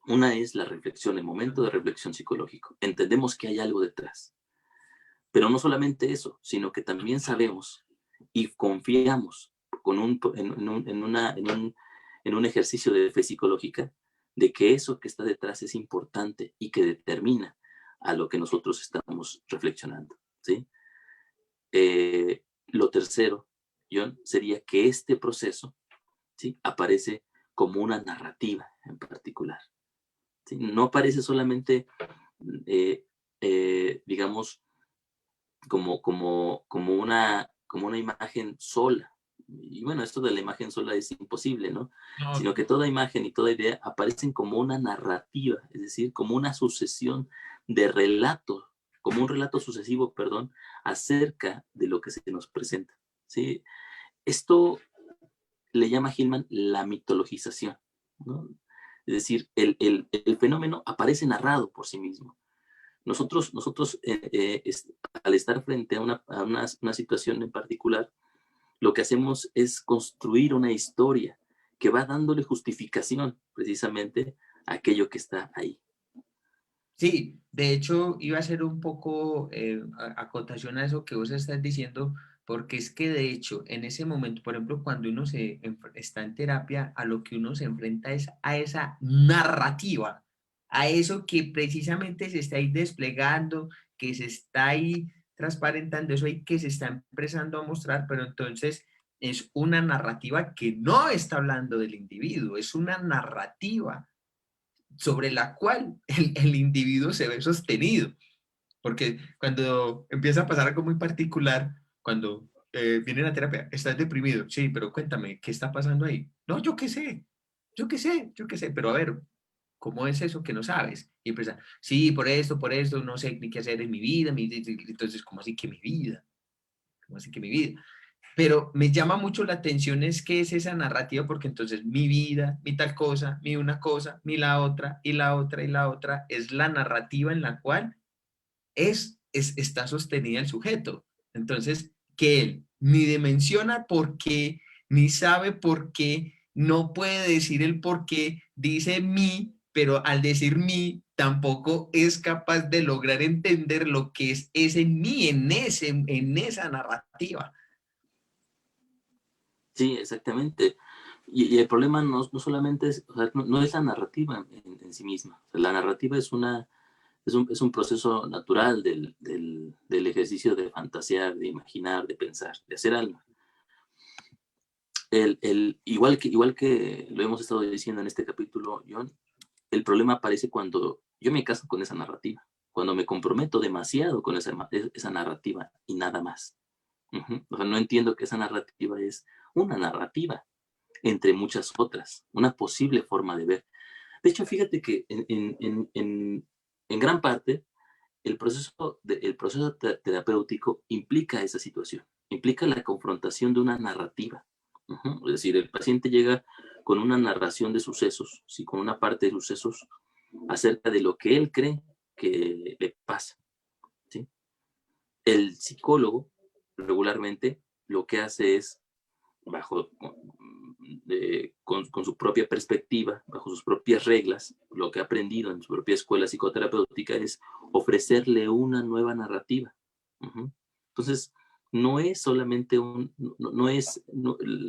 Una es la reflexión, el momento de reflexión psicológico. Entendemos que hay algo detrás. Pero no solamente eso, sino que también sabemos y confiamos en un ejercicio de fe psicológica de que eso que está detrás es importante y que determina a lo que nosotros estamos reflexionando, ¿sí? Lo tercero, John, sería que este proceso, ¿sí? Aparece como una narrativa en particular, ¿sí? No aparece solamente, eh, digamos, como una imagen sola. Y bueno, esto de la imagen sola es imposible, ¿no?
No,
Sino que toda imagen y toda idea aparecen como una narrativa, es decir, como una sucesión de relatos, como un relato sucesivo, perdón, acerca de lo que se nos presenta, ¿sí? Esto le llama Hillman la mitologización, ¿no? Es decir, el fenómeno aparece narrado por sí mismo. Nosotros al estar frente a una situación en particular, lo que hacemos es construir una historia que va dándole justificación precisamente a aquello que está ahí.
sí, de hecho iba a hacer un poco acotación a eso que vos estás diciendo, porque es que de hecho en ese momento, por ejemplo, cuando uno está en terapia, a lo que uno se enfrenta es a esa narrativa, a eso que precisamente se está ahí desplegando, que se está ahí transparentando, eso ahí que se está empezando a mostrar, pero entonces es una narrativa que no está hablando del individuo, es una narrativa sobre la cual el individuo se ve sostenido. Porque cuando empieza a pasar algo muy particular, cuando viene la terapia, estás deprimido, sí, pero cuéntame, ¿qué está pasando ahí? No, yo qué sé, yo qué sé, pero a ver, ¿cómo es eso que no sabes? Y empieza, sí, por esto, no sé ni qué hacer en mi vida, entonces, ¿cómo así que mi vida? ¿Cómo así que mi vida? Pero me llama mucho la atención es que es esa narrativa, porque entonces mi vida, mi tal cosa, mi una cosa, mi la otra, y la otra, y la otra, es la narrativa en la cual está sostenida el sujeto. Entonces, que él ni dimensiona por qué, ni sabe por qué, no puede decir el por qué, dice mi, pero al decir mi, tampoco es capaz de lograr entender lo que es ese mi en esa narrativa.
Sí, exactamente. Y el problema no solamente es, o sea, no es la narrativa en sí misma. O sea, la narrativa es un proceso natural del ejercicio de fantasear, de imaginar, de pensar, de hacer algo. Igual que lo hemos estado diciendo en este capítulo, John, el problema aparece cuando yo me caso con esa narrativa, cuando me comprometo demasiado con esa narrativa y nada más. O sea, no entiendo que esa narrativa es una narrativa entre muchas otras, una posible forma de ver. De hecho, fíjate que en gran parte el proceso terapéutico implica esa situación, implica la confrontación de una narrativa. Es decir, el paciente llega con una narración de sucesos, ¿sí? Con una parte de sucesos acerca de lo que él cree que le pasa. ¿Sí? El psicólogo regularmente lo que hace es, bajo, con su propia perspectiva, bajo sus propias reglas, lo que ha aprendido en su propia escuela psicoterapéutica es ofrecerle una nueva narrativa. Entonces, no es solamente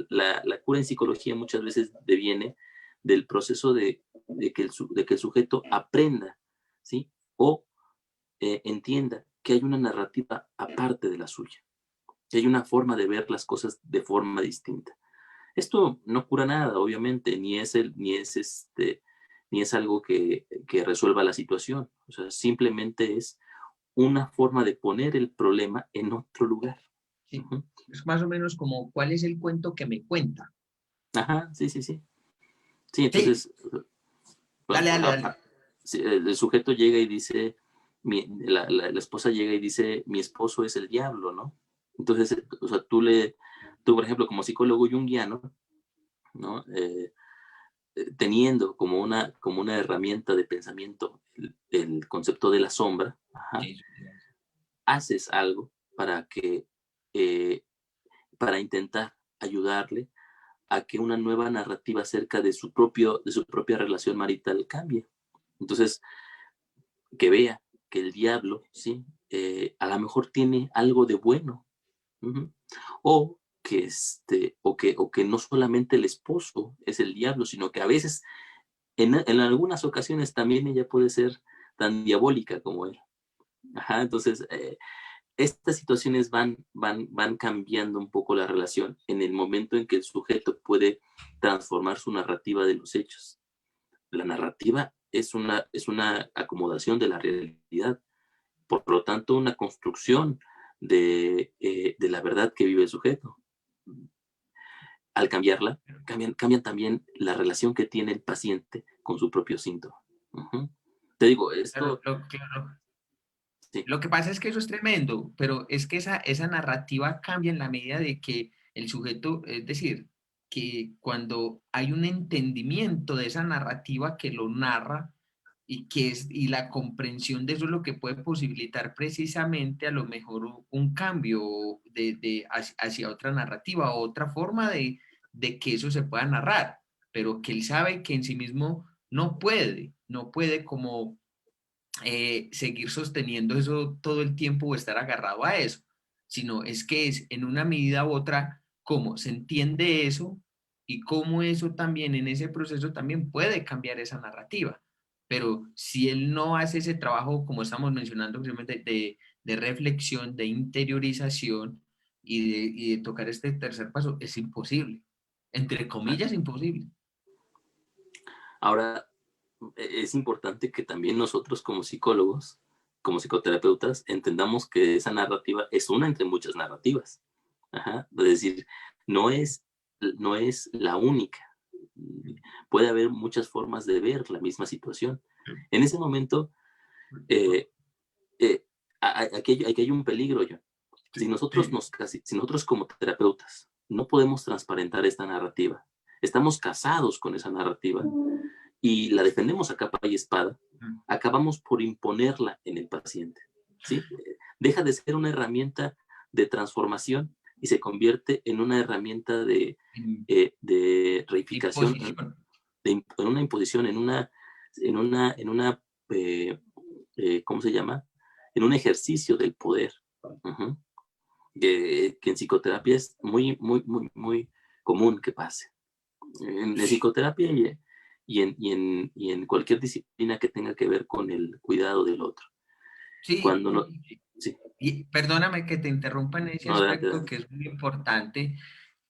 la cura en psicología muchas veces deviene del proceso de que el sujeto aprenda, ¿sí? O entienda que hay una narrativa aparte de la suya, que hay una forma de ver las cosas de forma distinta. Esto no cura nada, obviamente, ni es algo que resuelva la situación. O sea, simplemente es una forma de poner el problema en otro lugar.
Sí.
Ujú.
Es más o menos como, ¿cuál es el cuento que me cuenta?
Ajá, sí, sí, sí. Sí,
Sí,
entonces,
dale, dale,
a-
dale.
a- sí, el sujeto llega y dice, la esposa llega y dice, mi esposo es el diablo, ¿no? Entonces, o sea, tú, por ejemplo, como psicólogo junguiano, ¿no? Teniendo como una herramienta de pensamiento el concepto de la sombra, ajá,
Sí, sí, sí.
haces algo eh, para intentar ayudarle a que una nueva narrativa acerca de su propia relación marital cambie. Entonces, que vea que el diablo, ¿sí? A lo mejor tiene algo de bueno. Uh-huh. O que no solamente el esposo es el diablo, sino que a veces, en algunas ocasiones también ella puede ser tan diabólica como él. Ajá, entonces, estas situaciones van cambiando un poco la relación en el momento en que el sujeto puede transformar su narrativa de los hechos. La narrativa es una acomodación de la realidad, por lo tanto, una construcción de la verdad que vive el sujeto. Al cambiarla, cambian también la relación que tiene el paciente con su propio síntoma. Uh-huh. Te digo,
Claro,
esto,
claro.
sí,
Lo que pasa es que eso es tremendo, pero es que esa narrativa cambia en la medida de que el sujeto, es decir, que cuando hay un entendimiento de esa narrativa que lo narra y la comprensión de eso es lo que puede posibilitar precisamente a lo mejor un cambio hacia otra narrativa o otra forma de que eso se pueda narrar, pero que él sabe que en sí mismo no puede como seguir sosteniendo eso todo el tiempo o estar agarrado a eso, sino es que es en una medida u otra cómo se entiende eso y cómo eso también en ese proceso también puede cambiar esa narrativa. Pero si él no hace ese trabajo, como estamos mencionando, precisamente de reflexión, de interiorización y de tocar este tercer paso, es imposible. Entre
claro.
comillas, imposible.
Ahora, es importante que también nosotros como psicólogos, como psicoterapeutas, entendamos que esa narrativa es una entre muchas narrativas. Ajá. Es decir, no es la única. Puede haber muchas formas de ver la misma situación. En ese momento, eh, aquí hay un peligro, yo. Si nosotros como terapeutas no podemos transparentar esta narrativa, estamos casados con esa narrativa y la defendemos a capa y espada, acabamos por imponerla en el paciente, ¿sí? Deja de ser una herramienta de transformación y se convierte en una herramienta de reificación,
Imposición.
en una imposición, eh, ¿cómo se llama? En un ejercicio del poder. Uh-huh. Que en psicoterapia es muy, muy, muy, muy común que pase. En psicoterapia y en cualquier disciplina que tenga que ver con el cuidado del otro.
Sí,
Cuando no, sí,
y perdóname que te interrumpa en ese
no, adelante,
aspecto
adelante.
que es muy importante,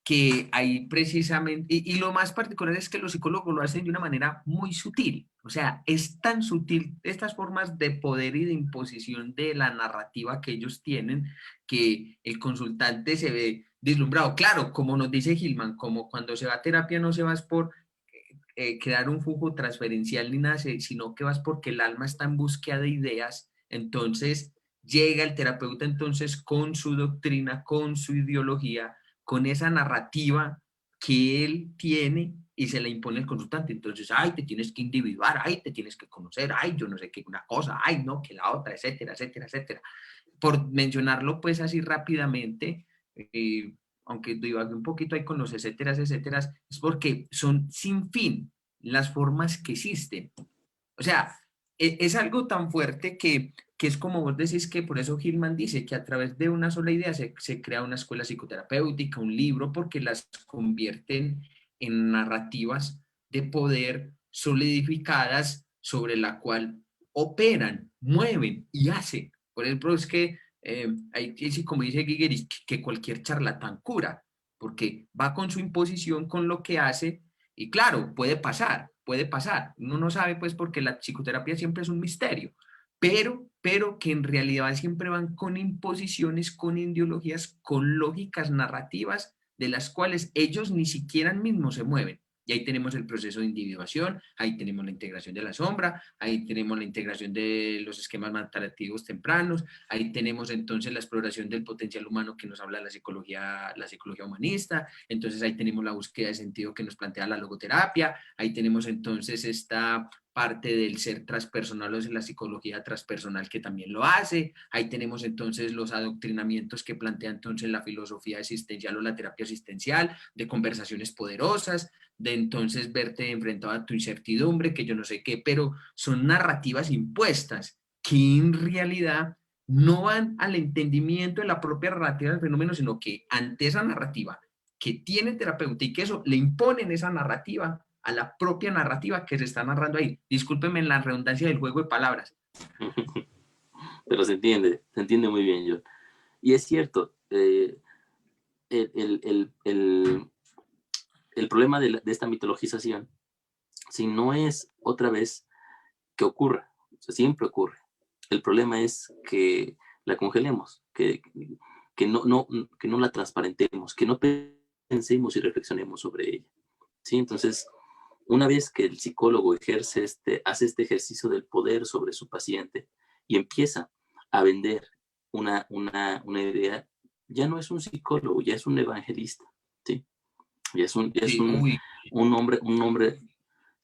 que ahí precisamente, y lo más particular es que los psicólogos lo hacen de una manera muy sutil, o sea, es tan sutil estas formas de poder y de imposición de la narrativa que ellos tienen, que el consultante se ve deslumbrado. Claro, como nos dice Gilman, como cuando se va a terapia no se va por crear un flujo transferencial ni nada, sino que vas porque el alma está en búsqueda de ideas, entonces llega el terapeuta entonces con su doctrina, con su ideología, con esa narrativa que él tiene y se la impone al consultante. Entonces, ay, te tienes que individuar, ay, te tienes que conocer, ay, yo no sé qué, una cosa, ay, no, que la otra, etcétera, etcétera, etcétera. Por mencionarlo pues así rápidamente, aunque divague un poquito ahí con los etcéteras, etcéteras, es porque son sin fin las formas que existen. O sea, es algo tan fuerte que es como vos decís, que por eso Hillman dice que a través de una sola idea se crea una escuela psicoterapéutica, un libro, porque las convierten en narrativas de poder solidificadas sobre la cual operan, mueven y hacen. Por ejemplo, es que hay que decir, como dice Giger, que cualquier charlatán cura, porque va con su imposición, con lo que hace, y claro, puede pasar, puede pasar. Uno no sabe, pues, porque la psicoterapia siempre es un misterio, pero que en realidad siempre van con imposiciones, con ideologías, con lógicas narrativas de las cuales ellos ni siquiera mismos se mueven. Y ahí tenemos el proceso de individuación, ahí tenemos la integración de la sombra, ahí tenemos la integración de los esquemas maturativos tempranos, ahí tenemos entonces la exploración del potencial humano que nos habla la psicología humanista, entonces ahí tenemos la búsqueda de sentido que nos plantea la logoterapia, ahí tenemos entonces esta parte del ser transpersonal o de la psicología transpersonal que también lo hace, ahí tenemos entonces los adoctrinamientos que plantea entonces la filosofía existencial o la terapia existencial, de conversaciones poderosas, de entonces verte enfrentado a tu incertidumbre, que yo no sé qué, pero son narrativas impuestas que en realidad no van al entendimiento de la propia narrativa del fenómeno, sino que ante esa narrativa que tiene el terapeuta y que eso le imponen esa narrativa a la propia narrativa que se está narrando ahí. Discúlpenme la redundancia del juego de palabras.
Pero se entiende muy bien, John. Y es cierto, el, el, el, el, el problema de esta mitologización, si no es otra vez que ocurra, o sea, siempre ocurre. El problema es que la congelemos, que no la transparentemos, que no pensemos y reflexionemos sobre ella. ¿Sí? Entonces, una vez que el psicólogo hace este ejercicio del poder sobre su paciente y empieza a vender una idea, ya no es un psicólogo, ya es un evangelista, ¿sí? Ya es un, ya es
Sí,
un,
uy,
un hombre,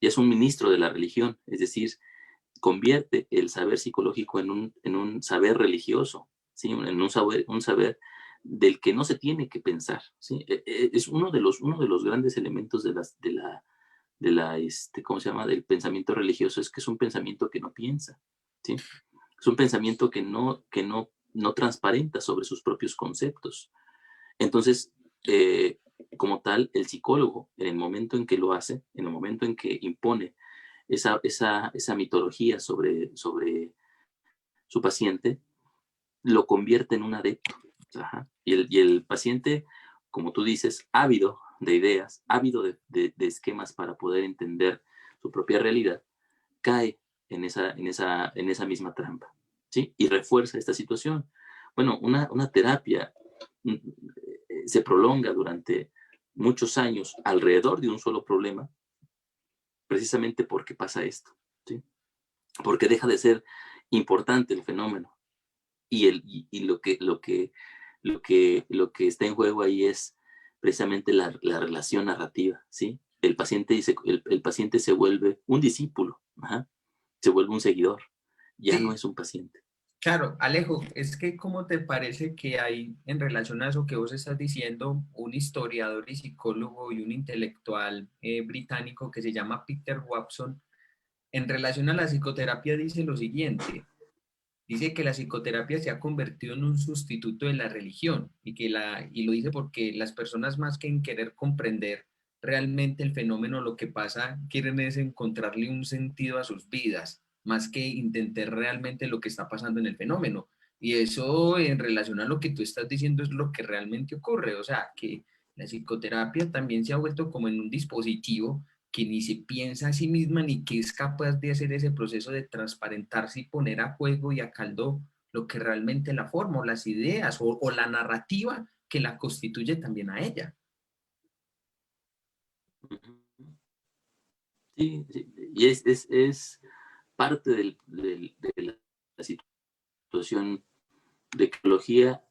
ya es un ministro de la religión, es decir, convierte el saber psicológico en un saber religioso, ¿sí? En un saber del que no se tiene que pensar, ¿sí? Es uno de los grandes elementos ¿cómo se llama? Del pensamiento religioso, es que es un pensamiento que no piensa, ¿sí? Es un pensamiento que no transparenta sobre sus propios conceptos. Entonces, como tal, el psicólogo, en el momento en que lo hace, en el momento en que impone esa mitología sobre su paciente, lo convierte en un adepto. Ajá. Y el paciente, como tú dices, ávido de ideas, ávido de esquemas para poder entender su propia realidad, cae en esa misma trampa, ¿sí? Y refuerza esta situación. Bueno, una terapia se prolonga durante muchos años alrededor de un solo problema, precisamente porque pasa esto, ¿sí? Porque deja de ser importante el fenómeno y lo que está en juego ahí es precisamente la relación narrativa, ¿sí? El paciente se vuelve un discípulo, ajá, se vuelve un seguidor, ya no
Sí,
es un paciente.
claro, Alejo, es que ¿cómo te parece que hay en relación a eso que vos estás diciendo un historiador y psicólogo y un intelectual británico que se llama Peter Watson, en relación a la psicoterapia dice lo siguiente? Dice que la psicoterapia se ha convertido en un sustituto de la religión y lo dice porque las personas más que en querer comprender realmente el fenómeno, lo que pasa, quieren es encontrarle un sentido a sus vidas, más que intentar realmente lo que está pasando en el fenómeno. Y eso en relación a lo que tú estás diciendo es lo que realmente ocurre, o sea, que la psicoterapia también se ha vuelto como en un dispositivo que ni se piensa a sí misma ni que es capaz de hacer ese proceso de transparentarse y poner a juego y a caldo lo que realmente la forma o las ideas o la narrativa que la constituye también a ella.
Sí, sí, y es parte de la situación de que la psicología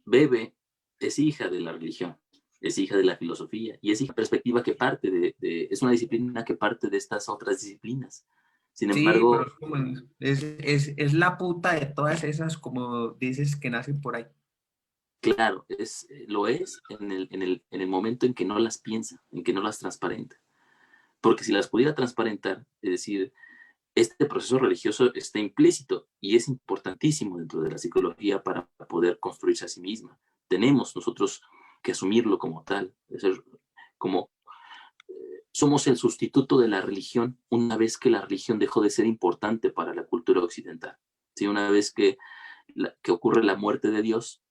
bebe, es hija de la religión, es hija de la filosofía y es hija de perspectiva que parte es una disciplina que parte de estas otras disciplinas. Sin
Sí, pero
embargo,
es la puta de todas esas, como dices, que nacen por ahí.
claro, lo es en el momento en que no las piensa, en que no las transparenta. Porque si las pudiera transparentar, es decir, este proceso religioso está implícito y es importantísimo dentro de la psicología para poder construirse a sí misma. Tenemos nosotros que asumirlo como tal, es decir, como somos el sustituto de la religión una vez que la religión dejó de ser importante para la cultura occidental. ¿Sí? Una vez que ocurre la muerte de Dios,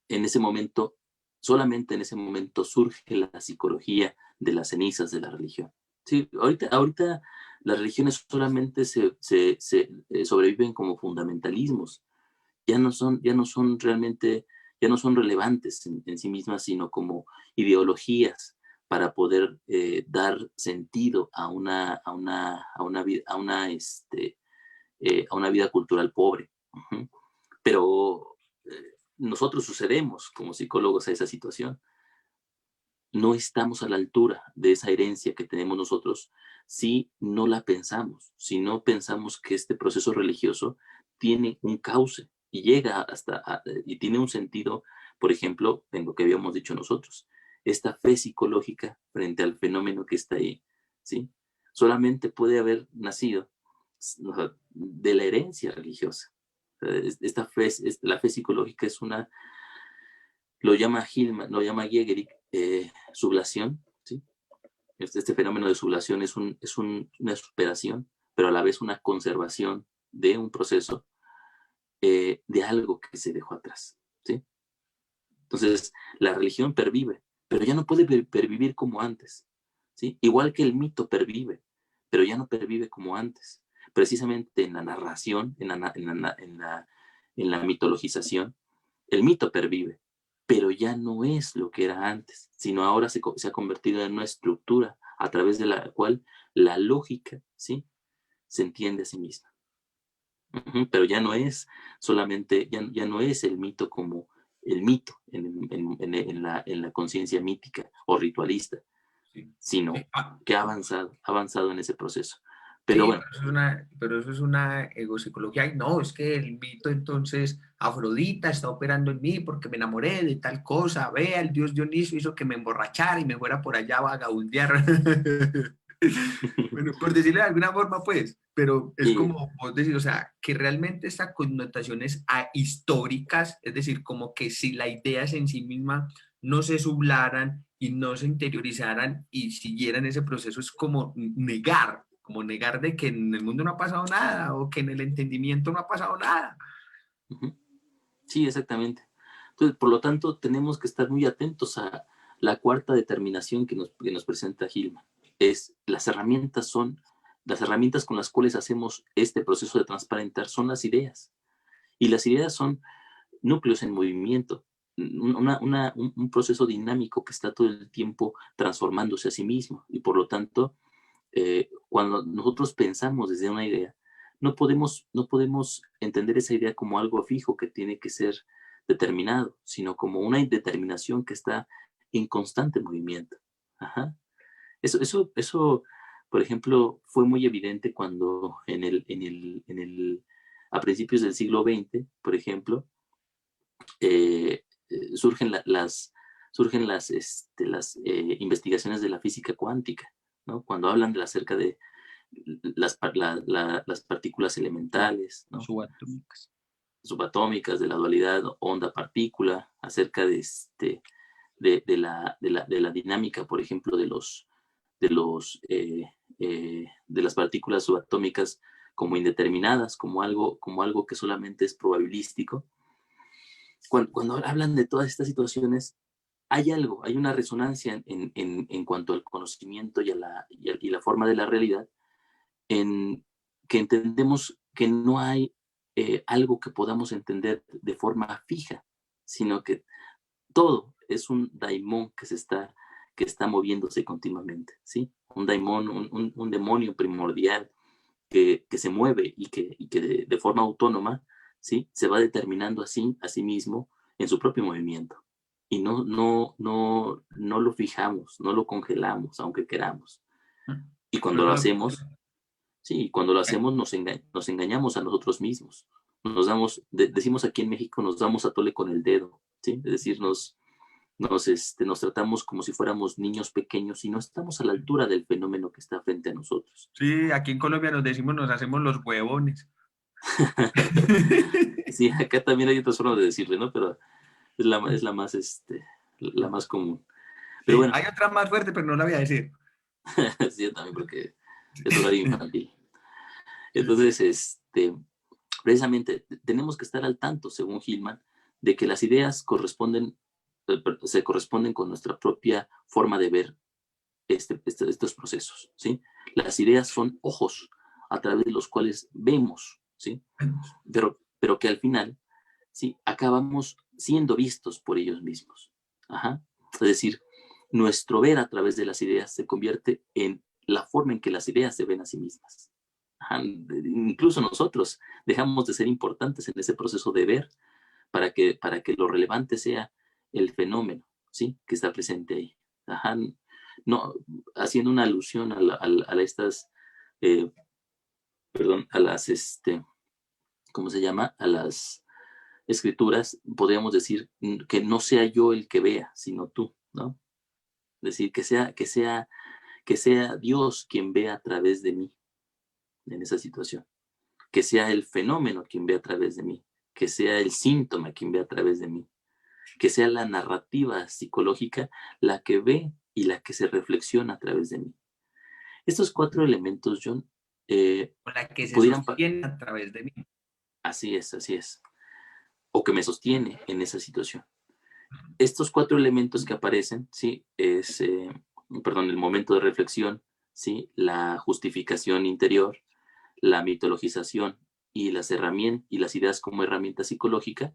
en ese momento, solamente en ese momento surge la psicología de las cenizas de la religión. Sí, ahorita las religiones solamente sobreviven como fundamentalismos, ya no son realmente, ya no son relevantes en sí mismas, sino como ideologías para poder dar sentido a una vida cultural pobre. Uh-huh. Pero nosotros sucedemos como psicólogos a esa situación. No estamos a la altura de esa herencia que tenemos nosotros si no la pensamos, si no pensamos que este proceso religioso tiene un cauce y llega y tiene un sentido, por ejemplo, en lo que habíamos dicho nosotros, esta fe psicológica frente al fenómeno que está ahí, ¿sí? Solamente puede haber nacido de la herencia religiosa. Esta fe, la fe psicológica lo llama Jägerich, sublación, ¿sí? Este fenómeno de sublación una superación, pero a la vez una conservación de un proceso, de algo que se dejó atrás, ¿sí? Entonces, la religión pervive, pero ya no puede pervivir como antes, ¿sí? Igual que el mito pervive, pero ya no pervive como antes. Precisamente en la narración, en la mitologización, el mito pervive, pero ya no es lo que era antes, sino ahora se ha convertido en una estructura a través de la cual la lógica, ¿sí?, se entiende a sí misma. Pero ya no es solamente, ya no es el mito como el mito en la conciencia mítica o ritualista,
Sí.
sino que ha avanzado en ese proceso. Pero
Sí,
bueno,
pero eso es una egopsicología. Ay, no, es que el mito entonces, Afrodita está operando en mí porque me enamoré de tal cosa. Vea, el dios Dionisio hizo que me emborrachara y me fuera por allá a vagabundear. Bueno, por decirlo de alguna forma, pues, pero es
y,
como vos decís, o sea, que realmente estas connotaciones históricas, es decir, como que si la idea es en sí misma no se sublaran y no se interiorizaran y siguieran ese proceso, es como negar de que en el mundo no ha pasado nada o que en el entendimiento no ha pasado nada.
uh-huh, sí, exactamente. Entonces, por lo tanto, tenemos que estar muy atentos a la cuarta determinación que nos presenta Gilman. Las herramientas son las herramientas con las cuales hacemos este proceso de transparentar son las ideas. Y las ideas son núcleos en movimiento, un proceso dinámico que está todo el tiempo transformándose a sí mismo. Y por lo tanto, cuando nosotros pensamos desde una idea, no podemos entender esa idea como algo fijo que tiene que ser determinado, sino como una determinación que está en constante movimiento. Ajá. Eso, por ejemplo, fue muy evidente cuando a principios del siglo XX, por ejemplo, surgen las investigaciones de la física cuántica, ¿no? Cuando hablan acerca de las partículas elementales, ¿no?
Subatómicas.
Subatómicas, de la dualidad onda-partícula, acerca de la dinámica, por ejemplo, de las partículas subatómicas como indeterminadas, como algo que solamente es probabilístico. Cuando hablan de todas estas situaciones, hay una resonancia en cuanto al conocimiento y la forma de la realidad, en que entendemos que no hay algo que podamos entender de forma fija, sino que todo es un daimón que está moviéndose continuamente, ¿sí? Un daimón, un demonio primordial que se mueve y que de forma autónoma, ¿sí? Se va determinando a sí mismo en su propio movimiento. Y no lo fijamos, no lo congelamos, aunque queramos. Y cuando lo hacemos, sí, cuando lo hacemos nos engañamos a nosotros mismos. Decimos aquí en México, nos damos a tole con el dedo, ¿sí? Es decir, nos tratamos como si fuéramos niños pequeños y no estamos a la altura del fenómeno que está frente a nosotros.
Sí, aquí en Colombia nos decimos, nos hacemos los huevones.
Sí, acá también hay otras formas de decirle, ¿no? Pero es la más común. Pero
Sí,
bueno,
hay otra más fuerte, pero no la voy a decir.
sí, también porque es horario infantil.
Sí.
Entonces, precisamente tenemos que estar al tanto, según Hillman, de que las ideas se corresponden con nuestra propia forma de ver estos procesos, ¿sí? Las ideas son ojos a través de los cuales vemos, ¿sí? Pero que al final, ¿sí? Acabamos siendo vistos por ellos mismos. Ajá. Es decir, nuestro ver a través de las ideas se convierte en la forma en que las ideas se ven a sí mismas. Ajá. Incluso nosotros dejamos de ser importantes en ese proceso de ver para que lo relevante sea el fenómeno, ¿sí? Que está presente ahí. Ajá. No, haciendo una alusión a estas, eh, perdón, a las, ¿cómo se llama? A las escrituras, podríamos decir que no sea yo el que vea, sino tú, ¿no? Es decir, que sea Dios quien vea a través de mí en esa situación, que sea el fenómeno quien vea a través de mí, que sea el síntoma quien vea a través de mí, que sea la narrativa psicológica la que ve y la que se reflexiona a través de mí. Estos 4 elementos, John,
O la que se
pudieran,
sostiene a través de mí.
así es, o que me sostiene en esa situación. Estos 4 elementos que aparecen, ¿sí? Perdón, el momento de reflexión, ¿sí? La justificación interior, la mitologización y las herramientas y las ideas como herramienta psicológica,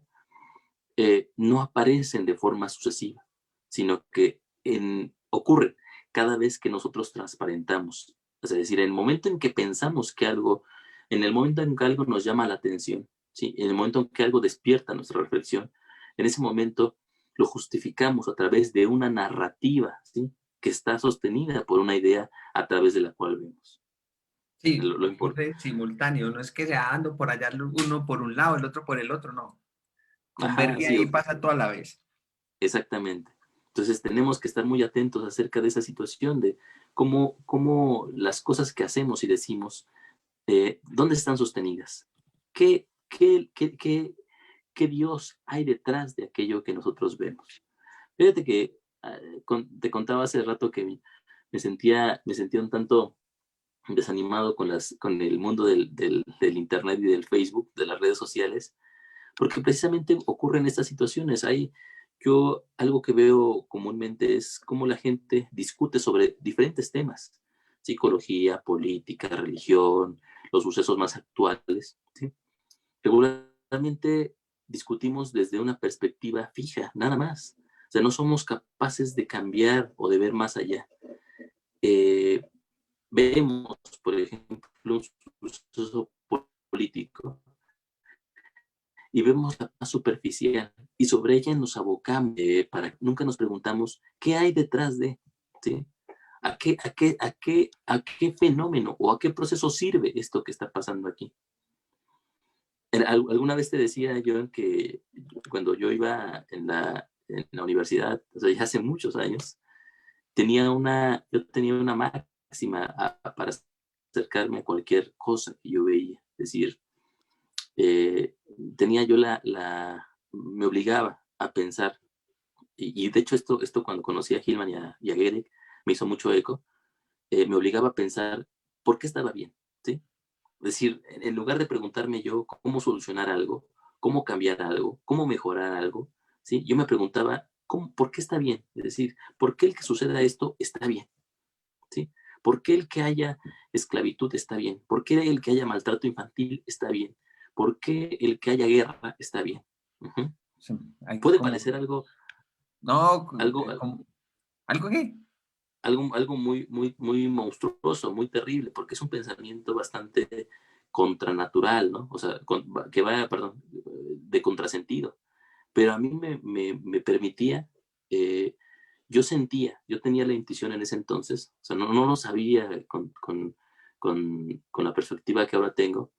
no aparecen de forma sucesiva, sino que ocurren cada vez que nosotros transparentamos. Es decir, en el momento en que pensamos que algo, en el momento en que algo nos llama la atención, ¿sí? En el momento en que algo despierta nuestra reflexión, en ese momento lo justificamos a través de una narrativa, ¿sí? Que está sostenida por una idea a través de la cual vemos.
Sí,
Lo importante.
ocurre simultáneo, no es que sea ando por allá uno por un lado, el otro por el otro, no.
Ajá,
Converge
sí,
ahí y pasa toda la vez.
exactamente. Entonces tenemos que estar muy atentos acerca de esa situación, de cómo las cosas que hacemos y decimos, ¿dónde están sostenidas? ¿Qué Dios hay detrás de aquello que nosotros vemos? Fíjate que te contaba hace rato que me sentía un tanto desanimado con el mundo del Internet y del Facebook, de las redes sociales, porque precisamente ocurren estas situaciones. Algo que veo comúnmente es cómo la gente discute sobre diferentes temas, psicología, política, religión, los sucesos más actuales, ¿sí? Regularmente discutimos desde una perspectiva fija, nada más. O sea, no somos capaces de cambiar o de ver más allá. Eh, Vemos, por ejemplo, un suceso político y vemos la más superficial y sobre ella nos abocamos, nunca nos preguntamos qué hay detrás de, ¿sí? ¿A qué fenómeno o a qué proceso sirve esto que está pasando aquí? Alguna vez te decía yo que cuando yo iba en la universidad, o sea, ya hace muchos años, yo tenía una máxima para acercarme a cualquier cosa que yo veía. Es decir, eh, tenía yo me obligaba a pensar, y de hecho esto cuando conocí a Hillman y a Gerek, me hizo mucho eco, me obligaba a pensar por qué estaba bien, ¿sí? Es decir, en lugar de preguntarme yo cómo solucionar algo, cómo cambiar algo, cómo mejorar algo, ¿sí? Yo me preguntaba, ¿por qué está bien? Es decir, ¿por qué el que suceda esto está bien? ¿Sí? ¿Por qué el que haya esclavitud está bien? ¿Por qué el que haya maltrato infantil está bien? ¿Por qué el que haya guerra está bien? Ujú.
Sí, hay
Puede
como,
parecer algo,
no,
algo,
¿algo qué?
algo muy, muy, muy monstruoso, muy terrible, porque es un pensamiento bastante contranatural, ¿no? O sea, que va, perdón, de contrasentido. Pero a mí me permitía, yo tenía la intuición en ese entonces, o sea, no lo sabía con la perspectiva que ahora tengo,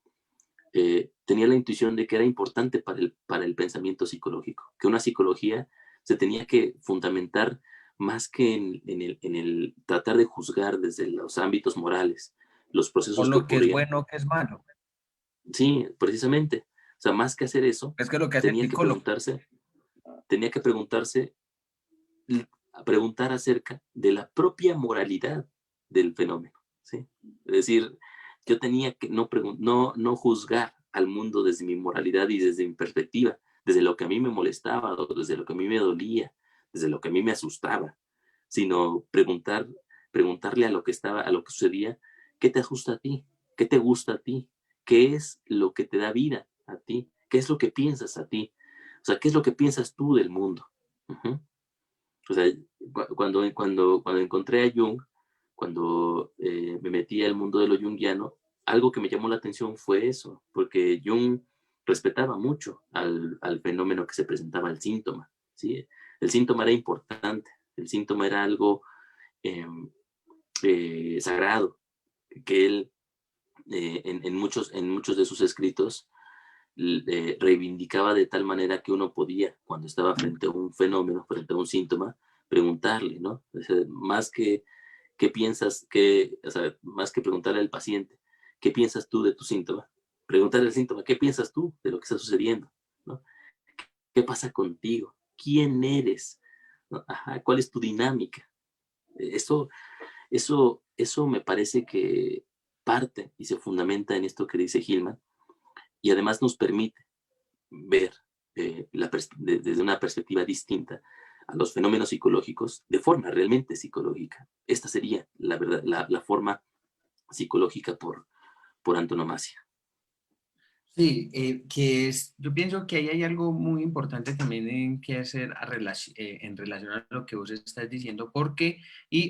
tenía la intuición de que era importante para el pensamiento psicológico, que una psicología se tenía que fundamentar más que en el tratar de juzgar desde los ámbitos morales los
O
procesos que
lo que es
ocurrían.
bueno o que es malo.
Sí, precisamente. O sea, más que hacer eso,
Es que lo que hace el
tenía que
psicólogo.
preguntarse, tenía que preguntarse, preguntar acerca de la propia moralidad del fenómeno, ¿sí? Es decir, yo tenía que no juzgar al mundo desde mi moralidad y desde mi perspectiva, desde lo que a mí me molestaba, desde lo que a mí me dolía, desde lo que a mí me asustaba, sino preguntarle a lo que sucedía, ¿qué te asusta a ti? ¿Qué te gusta a ti? ¿Qué es lo que te da vida a ti? ¿Qué es lo que piensas a ti? O sea, ¿qué es lo que piensas tú del mundo? Uh-huh. O sea, cuando encontré a Jung, cuando me metí al mundo de lo junguiano, algo que me llamó la atención fue eso, porque Jung respetaba mucho al fenómeno que se presentaba, al síntoma, ¿sí? El síntoma era importante, el síntoma era algo eh, sagrado, que él en muchos de sus escritos reivindicaba de tal manera que uno podía, cuando estaba frente a un fenómeno, frente a un síntoma, preguntarle, ¿no? O sea, más que qué piensas, o sea, más que preguntarle al paciente, ¿qué piensas tú de tu síntoma? Preguntarle al síntoma, ¿qué piensas tú de lo que está sucediendo? ¿No? ¿Qué pasa contigo? ¿Quién eres? ¿No? Ajá, ¿cuál es tu dinámica? Eso me parece que parte y se fundamenta en esto que dice Hillman y además nos permite ver desde una perspectiva distinta a los fenómenos psicológicos de forma realmente psicológica. Esta sería la verdad, la forma psicológica por antonomasia.
Sí, yo pienso que ahí hay algo muy importante también en que hacer en relación a lo que vos estás diciendo, porque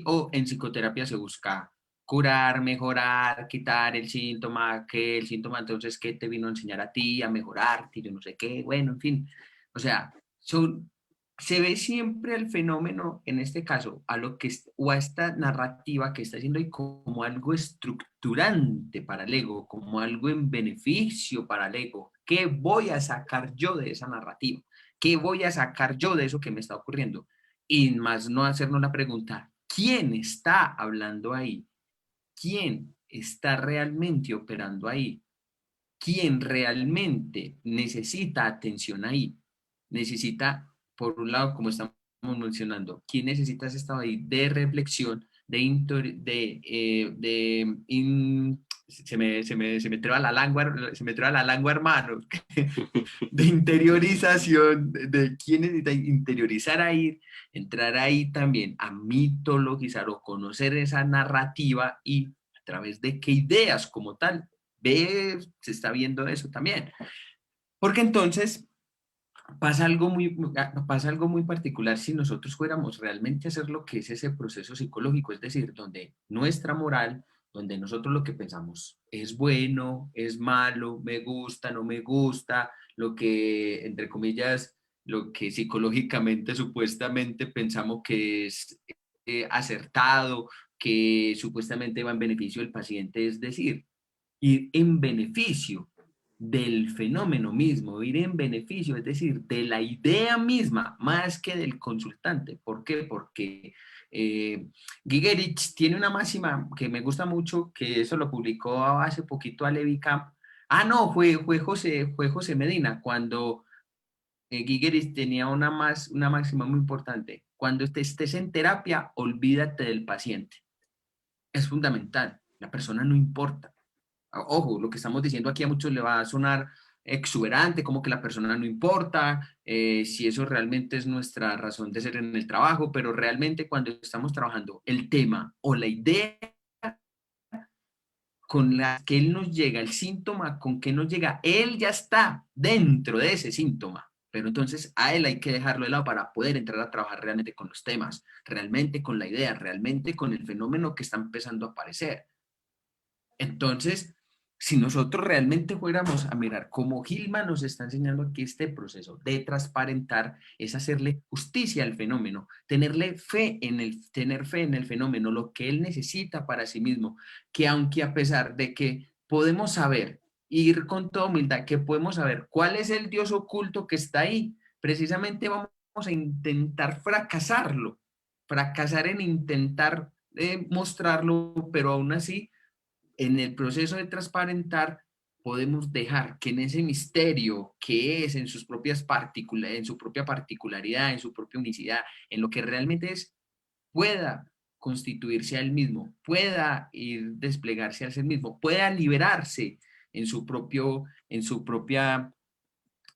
o en psicoterapia se busca curar, mejorar, quitar el síntoma, que el síntoma entonces que te vino a enseñar a ti, a mejorar, que yo no sé qué, bueno, en fin. O sea, se ve siempre el fenómeno, en este caso, o a esta narrativa que está haciendo ahí como algo estructurante para el ego, como algo en beneficio para el ego. ¿Qué voy a sacar yo de esa narrativa? ¿Qué voy a sacar yo de eso que me está ocurriendo? Y más no hacernos la pregunta, ¿quién está hablando ahí? ¿Quién está realmente operando ahí? ¿Quién realmente necesita atención ahí? Necesita, por un lado, como estamos mencionando, ¿quién necesita ese estado ahí de reflexión, se me traba la lengua, se me traba la lengua, hermano, de interiorización, de quién necesita interiorizar ahí, entrar ahí también a mitologizar o conocer esa narrativa y a través de qué ideas como tal, ve, se está viendo eso también. Porque entonces pasa algo muy particular si nosotros fuéramos realmente a hacer lo que es ese proceso psicológico, es decir, donde nuestra moral, donde nosotros lo que pensamos es bueno, es malo, me gusta, no me gusta, lo que, entre comillas, lo que psicológicamente supuestamente pensamos que es acertado, que supuestamente va en beneficio del paciente, es decir, ir en beneficio del fenómeno mismo, ir en beneficio, es decir, de la idea misma, más que del consultante. ¿Por qué? Porque Gigerich tiene una máxima que me gusta mucho, que eso lo publicó hace poquito a Levi Camp. Ah, no, fue José Medina, cuando Gigerich tenía una máxima muy importante. Cuando estés en terapia, olvídate del paciente. Es fundamental, la persona no importa. Ojo, lo que estamos diciendo aquí a muchos le va a sonar exuberante, como que la persona no importa, si eso realmente es nuestra razón de ser en el trabajo, pero realmente cuando estamos trabajando el tema o la idea con la que él nos llega, el síntoma con que nos llega, él ya está dentro de ese síntoma. Pero entonces a él hay que dejarlo de lado para poder entrar a trabajar realmente con los temas, realmente con la idea, realmente con el fenómeno que está empezando a aparecer. Entonces, si nosotros realmente fuéramos a mirar cómo Gilman nos está enseñando aquí este proceso de transparentar, es hacerle justicia al fenómeno, tener fe en el fenómeno, lo que él necesita para sí mismo, que aunque a pesar de que podemos saber, ir con toda humildad, que podemos saber cuál es el Dios oculto que está ahí, precisamente vamos a intentar fracasar en intentar mostrarlo, pero aún así en el proceso de transparentar podemos dejar que en ese misterio que es en sus propias partículas, en su propia particularidad, en su propia unicidad, en lo que realmente es, pueda constituirse a él mismo, pueda ir desplegarse a sí mismo, pueda liberarse en su propia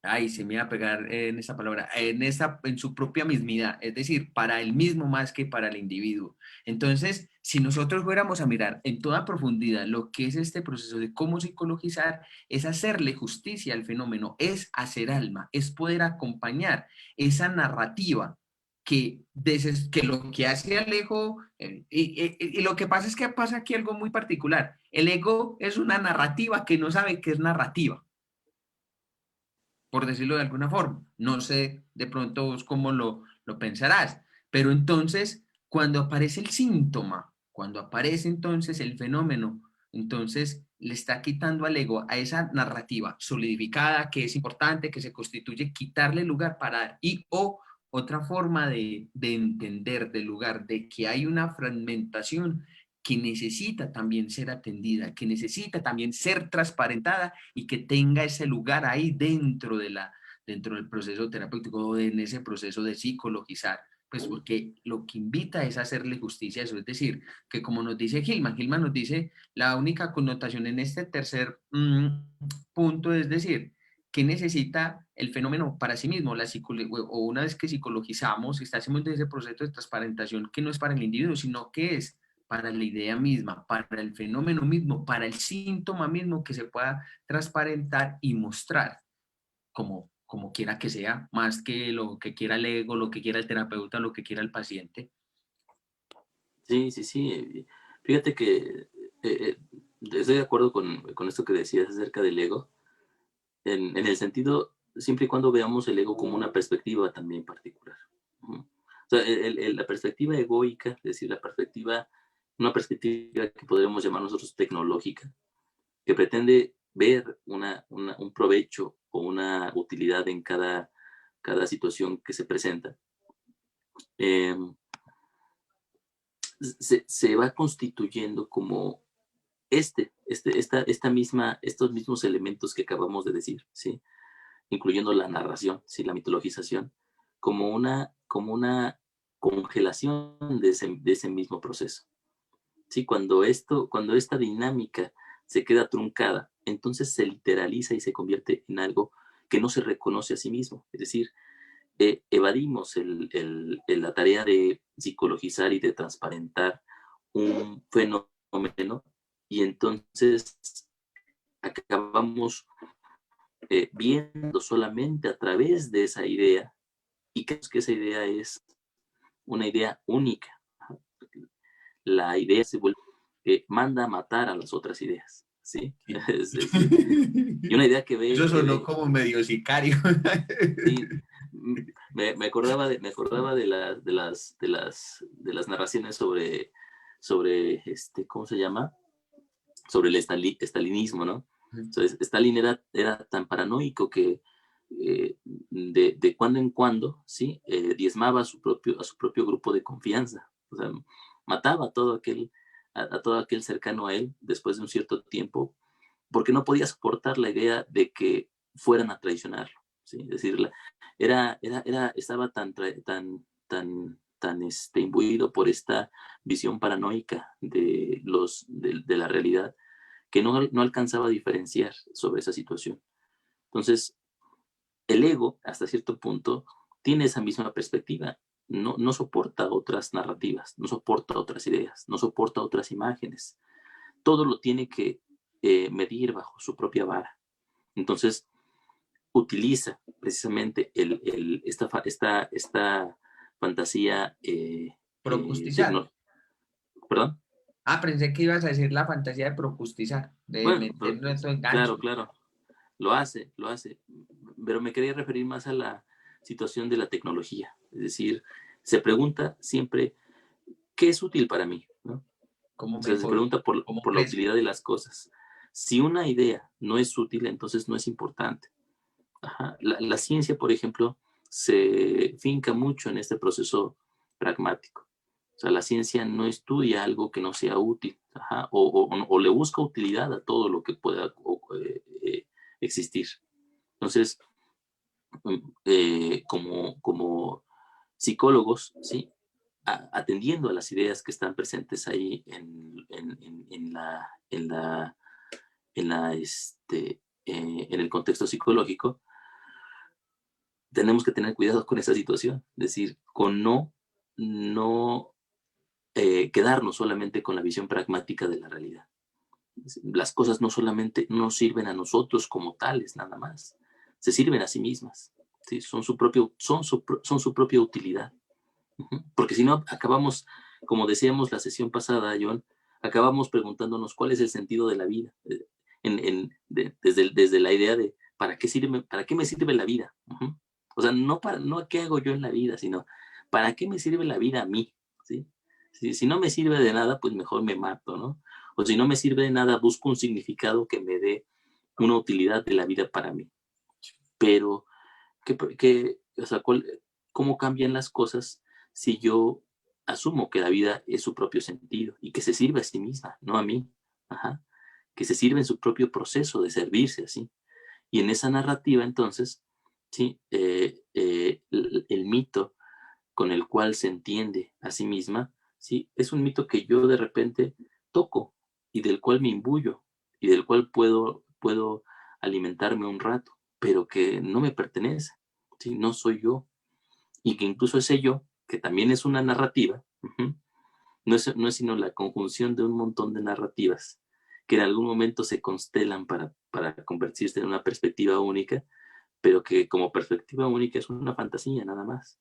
ay, se me iba a pegar en esa palabra, en su propia mismidad, es decir, para el mismo más que para el individuo. Entonces, si nosotros fuéramos a mirar en toda profundidad lo que es este proceso de cómo psicologizar, es hacerle justicia al fenómeno, es hacer alma, es poder acompañar esa narrativa que lo que hace el ego, y lo que pasa es que pasa aquí algo muy particular, el ego es una narrativa que no sabe que es narrativa por decirlo de alguna forma. No sé de pronto vos cómo lo pensarás, pero entonces cuando aparece el síntoma, cuando aparece entonces el fenómeno, entonces le está quitando al ego a esa narrativa solidificada que es importante, que se constituye, quitarle lugar para dar y o otra forma de entender del lugar, de que hay una fragmentación que necesita también ser atendida, que necesita también ser transparentada y que tenga ese lugar ahí dentro del proceso terapéutico o en ese proceso de psicologizar, pues porque lo que invita es a hacerle justicia a eso, es decir, que como nos dice Gilman nos dice la única connotación en este tercer punto, es decir, que necesita el fenómeno para sí mismo, o una vez que psicologizamos, hacemos ese proceso de transparentación que no es para el individuo, sino que es para la idea misma, para el fenómeno mismo, para el síntoma mismo que se pueda transparentar y mostrar como quiera que sea, más que lo que quiera el ego, lo que quiera el terapeuta, lo que quiera el paciente.
Sí, sí, sí. Fíjate que estoy de acuerdo con esto que decías acerca del ego, en el sentido, siempre y cuando veamos el ego como una perspectiva también particular. Ujú. O sea, la perspectiva egoica, es decir, una perspectiva que podríamos llamar nosotros tecnológica, que pretende ver un provecho o una utilidad en cada situación que se presenta, eh, se va constituyendo como estos mismos elementos que acabamos de decir, ¿sí? Incluyendo la narración, ¿sí? La mitologización, como una congelación de ese mismo proceso. ¿Sí? Cuando esta dinámica se queda truncada, entonces se literaliza y se convierte en algo que no se reconoce a sí mismo. Es decir, evadimos la tarea de psicologizar y de transparentar un fenómeno y entonces acabamos viendo solamente a través de esa idea y creemos que esa idea es una idea única. La idea se vuelve, manda a matar a las otras ideas, ¿sí?
Sí.
Es decir, y una idea
Eso sonó como medio sicario.
sí, me acordaba de las narraciones sobre ¿cómo se llama? Sobre el estalinismo, ¿no? Entonces, Stalin era tan paranoico que de cuando en cuando, ¿sí? Diezmaba a su propio grupo de confianza. O sea, mataba a todo aquel cercano a él después de un cierto tiempo, porque no podía soportar la idea de que fueran a traicionarlo, ¿sí? Es decir, estaba tan imbuido por esta visión paranoica de la realidad que no alcanzaba a diferenciar sobre esa situación. Entonces, el ego, hasta cierto punto, tiene esa misma perspectiva. No soporta otras narrativas, no soporta otras ideas, no soporta otras imágenes. Todo lo tiene que medir bajo su propia vara. Entonces, utiliza precisamente esta fantasía.
Procustizar.
¿Perdón?
Ah, pensé que ibas a decir la fantasía de procustizar, de
Bueno,
meterlo en todo
claro,
enganche.
claro. Lo hace, pero me quería referir más a la situación de la tecnología. Es decir, se pregunta siempre, ¿qué es útil para mí? ¿No?
Como
O sea, se
mejor,
pregunta
como
por la
precio.
utilidad de las cosas. Si una idea no es útil, entonces no es importante. Ajá. La ciencia, por ejemplo, se finca mucho en este proceso pragmático. O sea, la ciencia no estudia algo que no sea útil, ajá, o le busca utilidad a todo lo que pueda existir. Entonces, como psicólogos, ¿sí? Atendiendo a las ideas que están presentes ahí en el contexto psicológico, tenemos que tener cuidado con esa situación, es decir, con no quedarnos solamente con la visión pragmática de la realidad. Las cosas no solamente nos sirven a nosotros como tales, nada más, se sirven a sí mismas, ¿sí? Son su propia utilidad. Porque si no, acabamos, como decíamos la sesión pasada, John, acabamos preguntándonos cuál es el sentido de la vida, desde la idea de para qué me sirve la vida. O sea, no qué hago yo en la vida, sino para qué me sirve la vida a mí, ¿sí? Si no me sirve de nada, pues mejor me mato, ¿no? O si no me sirve de nada, busco un significado que me dé una utilidad de la vida para mí. Pero, o sea, ¿cómo cambian las cosas si yo asumo que la vida es su propio sentido y que se sirve a sí misma, no a mí? Ajá. Que se sirve en su propio proceso de servirse así. Y en esa narrativa, entonces, sí, el mito con el cual se entiende a sí misma, sí, es un mito que yo de repente toco y del cual me imbuyo y del cual puedo alimentarme un rato, pero que no me pertenece, ¿sí? No soy yo. Y que incluso ese yo, que también es una narrativa, no es sino la conjunción de un montón de narrativas que en algún momento se constelan para convertirse en una perspectiva única, pero que como perspectiva única es una fantasía nada más.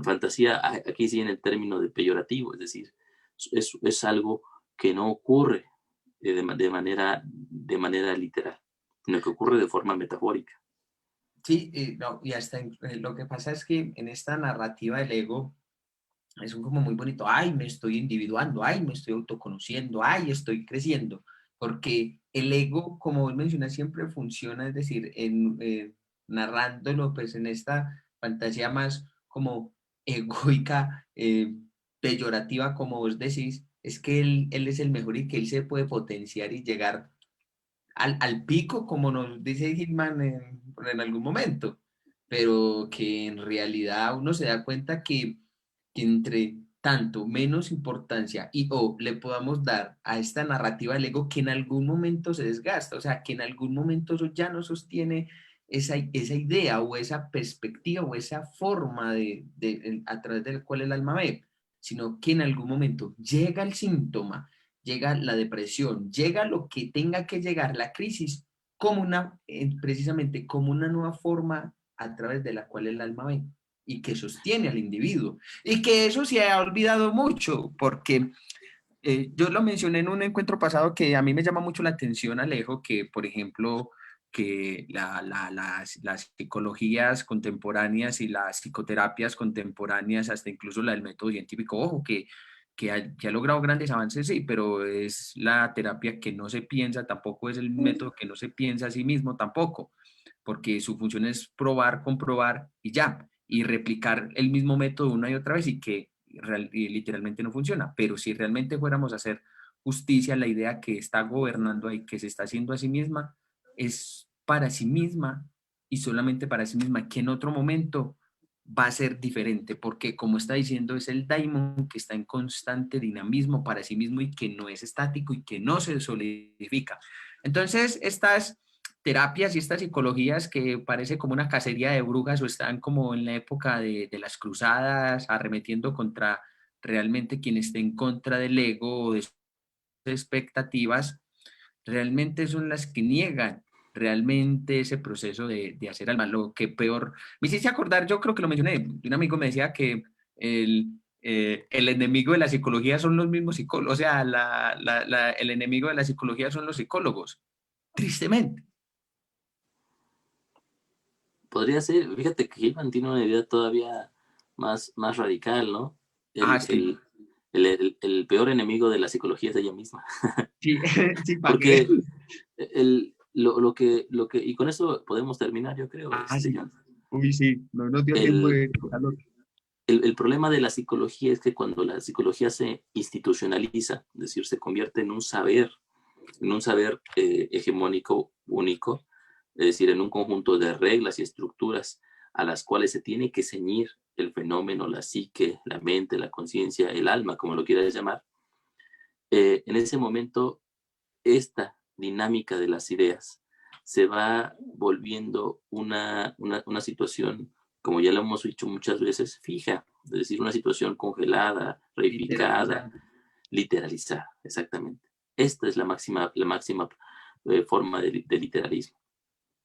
Fantasía, aquí sí en el término de peyorativo, es decir, es algo que no ocurre de manera literal, sino que ocurre de forma metafórica.
Sí, no, y hasta lo que pasa es que en esta narrativa del ego es un como muy bonito, ay, me estoy individuando, ay, me estoy autoconociendo, ay, estoy creciendo, porque el ego, como vos mencionas, siempre funciona, es decir, narrándolo, pues en esta fantasía más como egoica, peyorativa, como vos decís, es que él es el mejor y que él se puede potenciar y llegar al pico, como nos dice Hitman en algún momento, pero que en realidad uno se da cuenta que entre tanto menos importancia y o le podamos dar a esta narrativa del ego que en algún momento se desgasta, o sea, que en algún momento eso ya no sostiene esa idea o esa perspectiva o esa forma a través de la cual el alma ve, sino que en algún momento llega el síntoma, llega la depresión, llega lo que tenga que llegar, la crisis, como precisamente como una nueva forma a través de la cual el alma ve y que sostiene al individuo. Y que eso se ha olvidado mucho, porque yo lo mencioné en un encuentro pasado que a mí me llama mucho la atención, Alejo, que por ejemplo, que las psicologías contemporáneas y las psicoterapias contemporáneas, hasta incluso la del método científico, ojo, que ha logrado grandes avances, sí, pero es la terapia que no se piensa, tampoco es el método que no se piensa a sí mismo, tampoco, porque su función es probar, comprobar y ya, y replicar el mismo método una y otra vez y literalmente no funciona. Pero si realmente fuéramos a hacer justicia, la idea que está gobernando ahí, que se está haciendo a sí misma, es para sí misma y solamente para sí misma, que en otro momento va a ser diferente, porque como está diciendo, es el daimon que está en constante dinamismo para sí mismo y que no es estático y que no se solidifica. Entonces, estas terapias y estas psicologías que parece como una cacería de brujas o están como en la época de las cruzadas, arremetiendo contra realmente quien esté en contra del ego o de sus expectativas, realmente son las que niegan realmente ese proceso de hacer alma. Lo que peor, me hiciste acordar, yo creo que lo mencioné, un amigo me decía que el enemigo de la psicología son los mismos psicólogos, o sea, el enemigo de la psicología son los psicólogos, tristemente.
Podría ser, fíjate que Hillman tiene una idea todavía más radical, ¿no?
Ah,
El,
sí,
el, el peor enemigo de la psicología es ella misma.
sí, sí, ¿para qué?
Porque y con eso podemos terminar, yo creo,
Ah, sí.
John.
Uy, sí, no nos dio tiempo
El,
de tocarlo.
el problema de la psicología es que cuando la psicología se institucionaliza, es decir, se convierte en un saber hegemónico único, es decir, en un conjunto de reglas y estructuras a las cuales se tiene que ceñir el fenómeno, la psique, la mente, la conciencia, el alma, como lo quieras llamar, en ese momento esta dinámica de las ideas se va volviendo una situación, como ya lo hemos dicho muchas veces, fija, es decir, una situación congelada, reificada,
Literalizando.
literalizada, exactamente. Esta es la máxima forma de literalismo.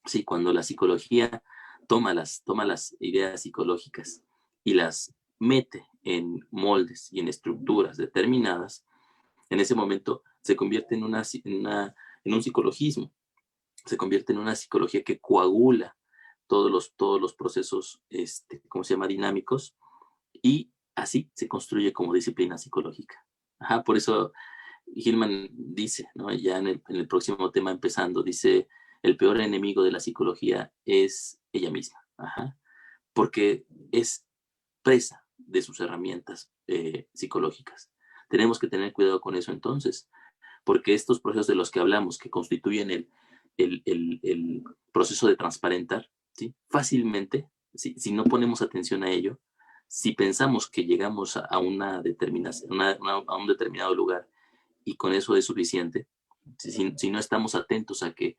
Sí, cuando la psicología toma las ideas psicológicas y las mete en moldes y en estructuras determinadas, en ese momento se convierte en un psicologismo, se convierte en una psicología que coagula todos los procesos, ¿cómo se llama?, dinámicos, y así se construye como disciplina psicológica. Ajá, por eso Hillman dice, ¿no?, ya en el próximo tema empezando, dice, el peor enemigo de la psicología es ella misma. Ajá, porque es presa de sus herramientas psicológicas. Tenemos que tener cuidado con eso entonces, porque estos procesos de los que hablamos, que constituyen el proceso de transparentar, ¿sí?, fácilmente, si no ponemos atención a ello, si pensamos que llegamos a una determinación, a un determinado lugar y con eso es suficiente, si no estamos atentos a que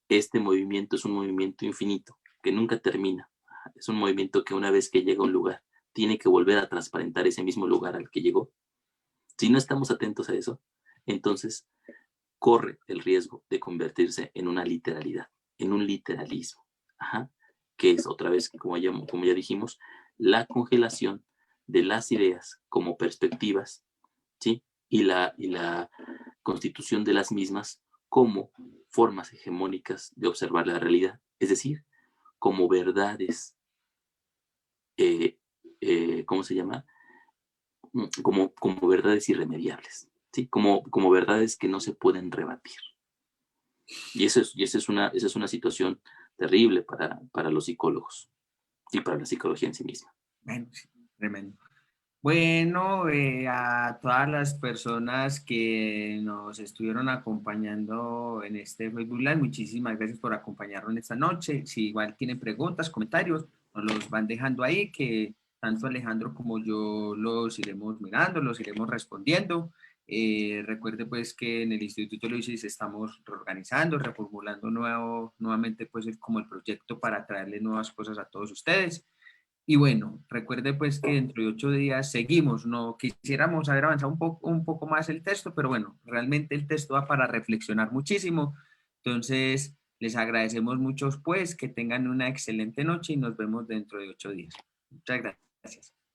este movimiento es un movimiento infinito, que nunca termina, es un movimiento que una vez que llega a un lugar, tiene que volver a transparentar ese mismo lugar al que llegó. Si no estamos atentos a eso, entonces corre el riesgo de convertirse en una literalidad, en un literalismo. Ajá, que es otra vez, como ya dijimos, la congelación de las ideas como perspectivas, ¿sí? Y la constitución de las mismas como formas hegemónicas de observar la realidad, es decir, como verdades, eh, ¿cómo se llama? Como verdades irremediables, ¿sí? Como verdades que no se pueden rebatir. Y esa es una situación terrible para los psicólogos y para la psicología en sí misma.
Bueno, sí, tremendo. Bueno, a todas las personas que nos estuvieron acompañando en este Facebook Live, muchísimas gracias por acompañarnos esta noche. Si igual tienen preguntas, comentarios, nos los van dejando ahí, que tanto Alejandro como yo los iremos mirando, los iremos respondiendo. Recuerde pues que en el Instituto Luisis estamos reorganizando, reformulando nuevamente pues como el proyecto para traerle nuevas cosas a todos ustedes. Y bueno, recuerde pues que dentro de 8 días seguimos, no quisiéramos haber avanzado un poco más el texto, pero bueno, realmente el texto da para reflexionar muchísimo. Entonces, les agradecemos mucho pues que tengan una excelente noche y nos vemos dentro de 8 días. Muchas gracias.